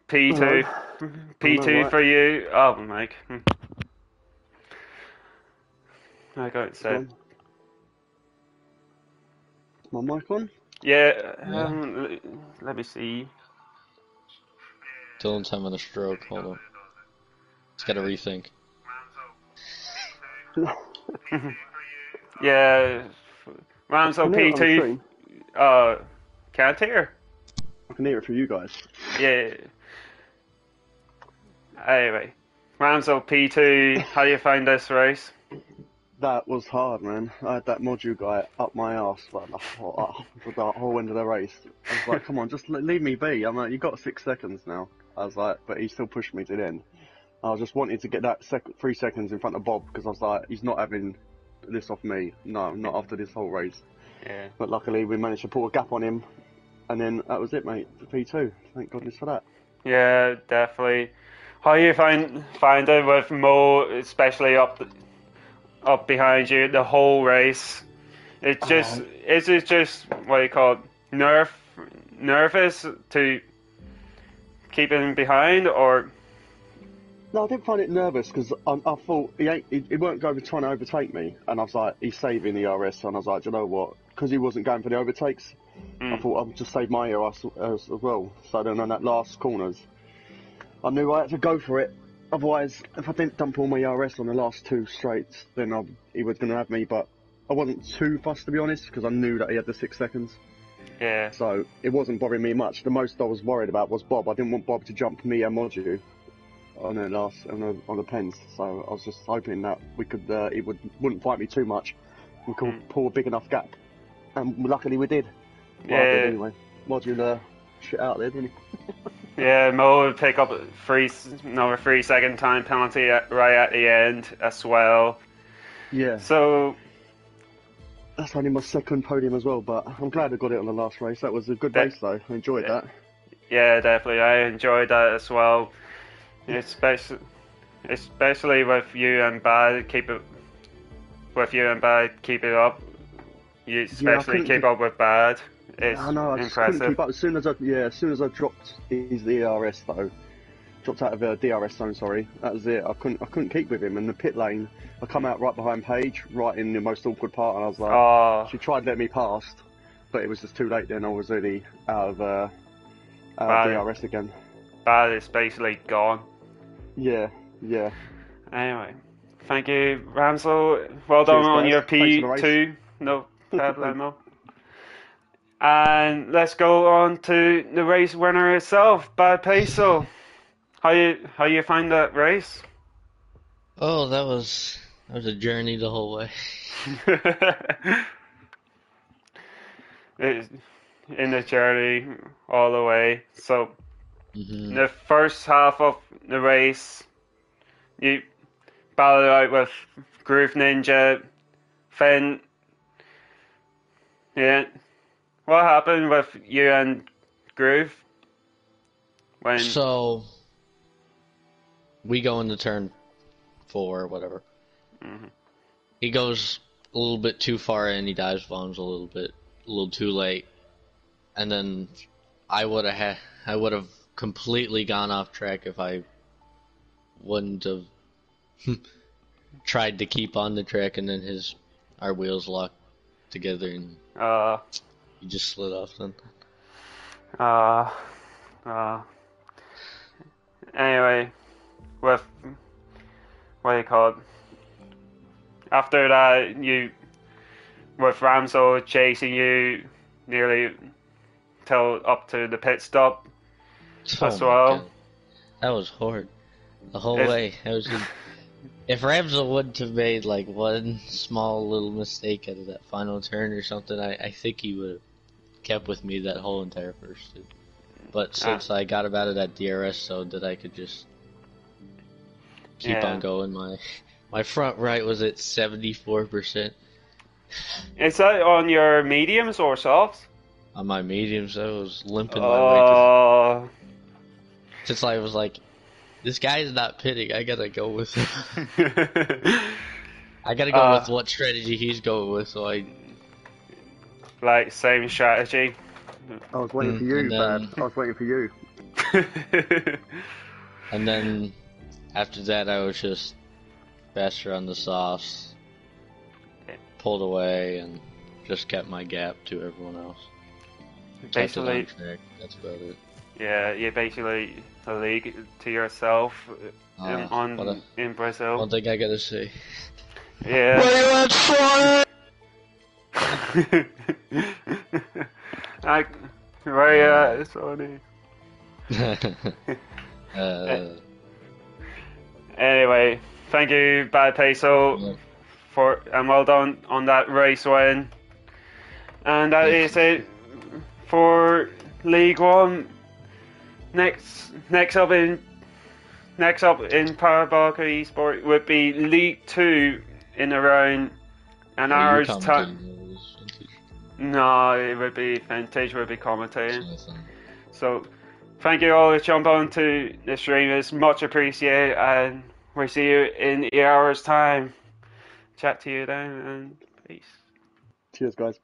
P2, P2 for you. Oh, Mike. I got it said. My mic on? Yeah, let me see. Dylan's having a stroke. Hold on. He's got to rethink. Yeah, Ramso P2. Can't hear. I can hear it for you guys. Yeah. Anyway, Ramso P2. How do you find this race? That was hard, man. I had that module guy up my arse for the whole end of the race. I was like, come on, just leave me be. I'm like, you got 6 seconds now. I was like, but he still pushed me to the end. I was just wanting to get that 3 seconds in front of Bob because I was like, he's not having this off me. No, not after this whole race. Yeah. But luckily we managed to put a gap on him, and then that was it, mate. P2. Thank goodness for that. Yeah, definitely. How you find it with Mo, especially up behind you the whole race? It's just is it just what do you call it, nervous to keep him behind, or? No, I didn't find it nervous because I thought he weren't going to trying to overtake me, and I was like, he's saving the RS, and I was like, do you know what? Because he wasn't going for the overtakes, I thought I'll just save my RS as well. So then on that last corners, I knew I had to go for it. Otherwise, if I didn't dump all my RS on the last 2 straights, then he was going to have me. But I wasn't too fussed, to be honest, because I knew that he had the 6 seconds. Yeah. So it wasn't bothering me much. The most I was worried about was Bob. I didn't want Bob to jump me and Modu on the pens. So I was just hoping that we could he wouldn't fight me too much. We could pull a big enough gap, and luckily we did. Well, yeah. I did anyway. Modu shit out there, didn't he? Yeah, Mo would pick up another 3 second time penalty right at the end as well. Yeah. So that's only my second podium as well, but I'm glad I got it on the last race. That was a good race though. I enjoyed that. Yeah, definitely. I enjoyed that as well. Especially with you and Bad, keep it up. You especially keep up with Bad. It's I just couldn't keep up. As soon as I dropped his DRS though, dropped out of the DRS zone. Sorry, that was it. I couldn't keep with him. And the pit lane, I come out right behind Paige, right in the most awkward part, and I was like, she tried to let me past, but it was just too late. Then I was already out of DRS again. Bad is basically gone. Yeah. Anyway, thank you, Ramsel. Well done on your P2. No problemo. And let's go on to the race winner itself, Bad Peso. How you find that race? Oh, that was a journey the whole way. In the journey all the way. So the first half of the race, you battled out with Groove Ninja, Finn. Yeah. What happened with you and Groove? So we go into turn 4 or whatever. He goes a little bit too far in. He dives bombs a little too late, and then I would have completely gone off track if I wouldn't have tried to keep on the track, and then our wheels locked together and he just slid off then. Anyway, with what do you call it? After that, with Ramso chasing you nearly till up to the pit stop as well. God. That was hard. The whole way. If Ramso wouldn't have made like one small little mistake out of that final turn or something, I think he would have kept with me that whole entire first two. But since I got him out of that DRS so that I could just keep on going, my front right was at 74%. Is that on your mediums or softs? On my mediums, I was limping my way to... Since I was like, this guy's not pitting, I gotta go with I gotta go with what strategy he's going with, so same strategy. I was waiting for you, Bad. I was waiting for you. And then after that, I was just faster on the softs, pulled away, and just kept my gap to everyone else. Kept it on track. That's about it. Yeah, you're basically a league to yourself in Brazil. One thing I gotta say. Yeah. Where you at, son? Where you at, Sonny? Anyway, thank you, Bad Peso, and well done on that race win. And that is it for League One. Next up in Parabolical eSports would be League 2 in around an hour's time. No, it would be Vintage would be commentating. So thank you all for jumping on to the stream. It's much appreciated, and we'll see you in the hour's time. Chat to you then, and peace. Cheers, guys.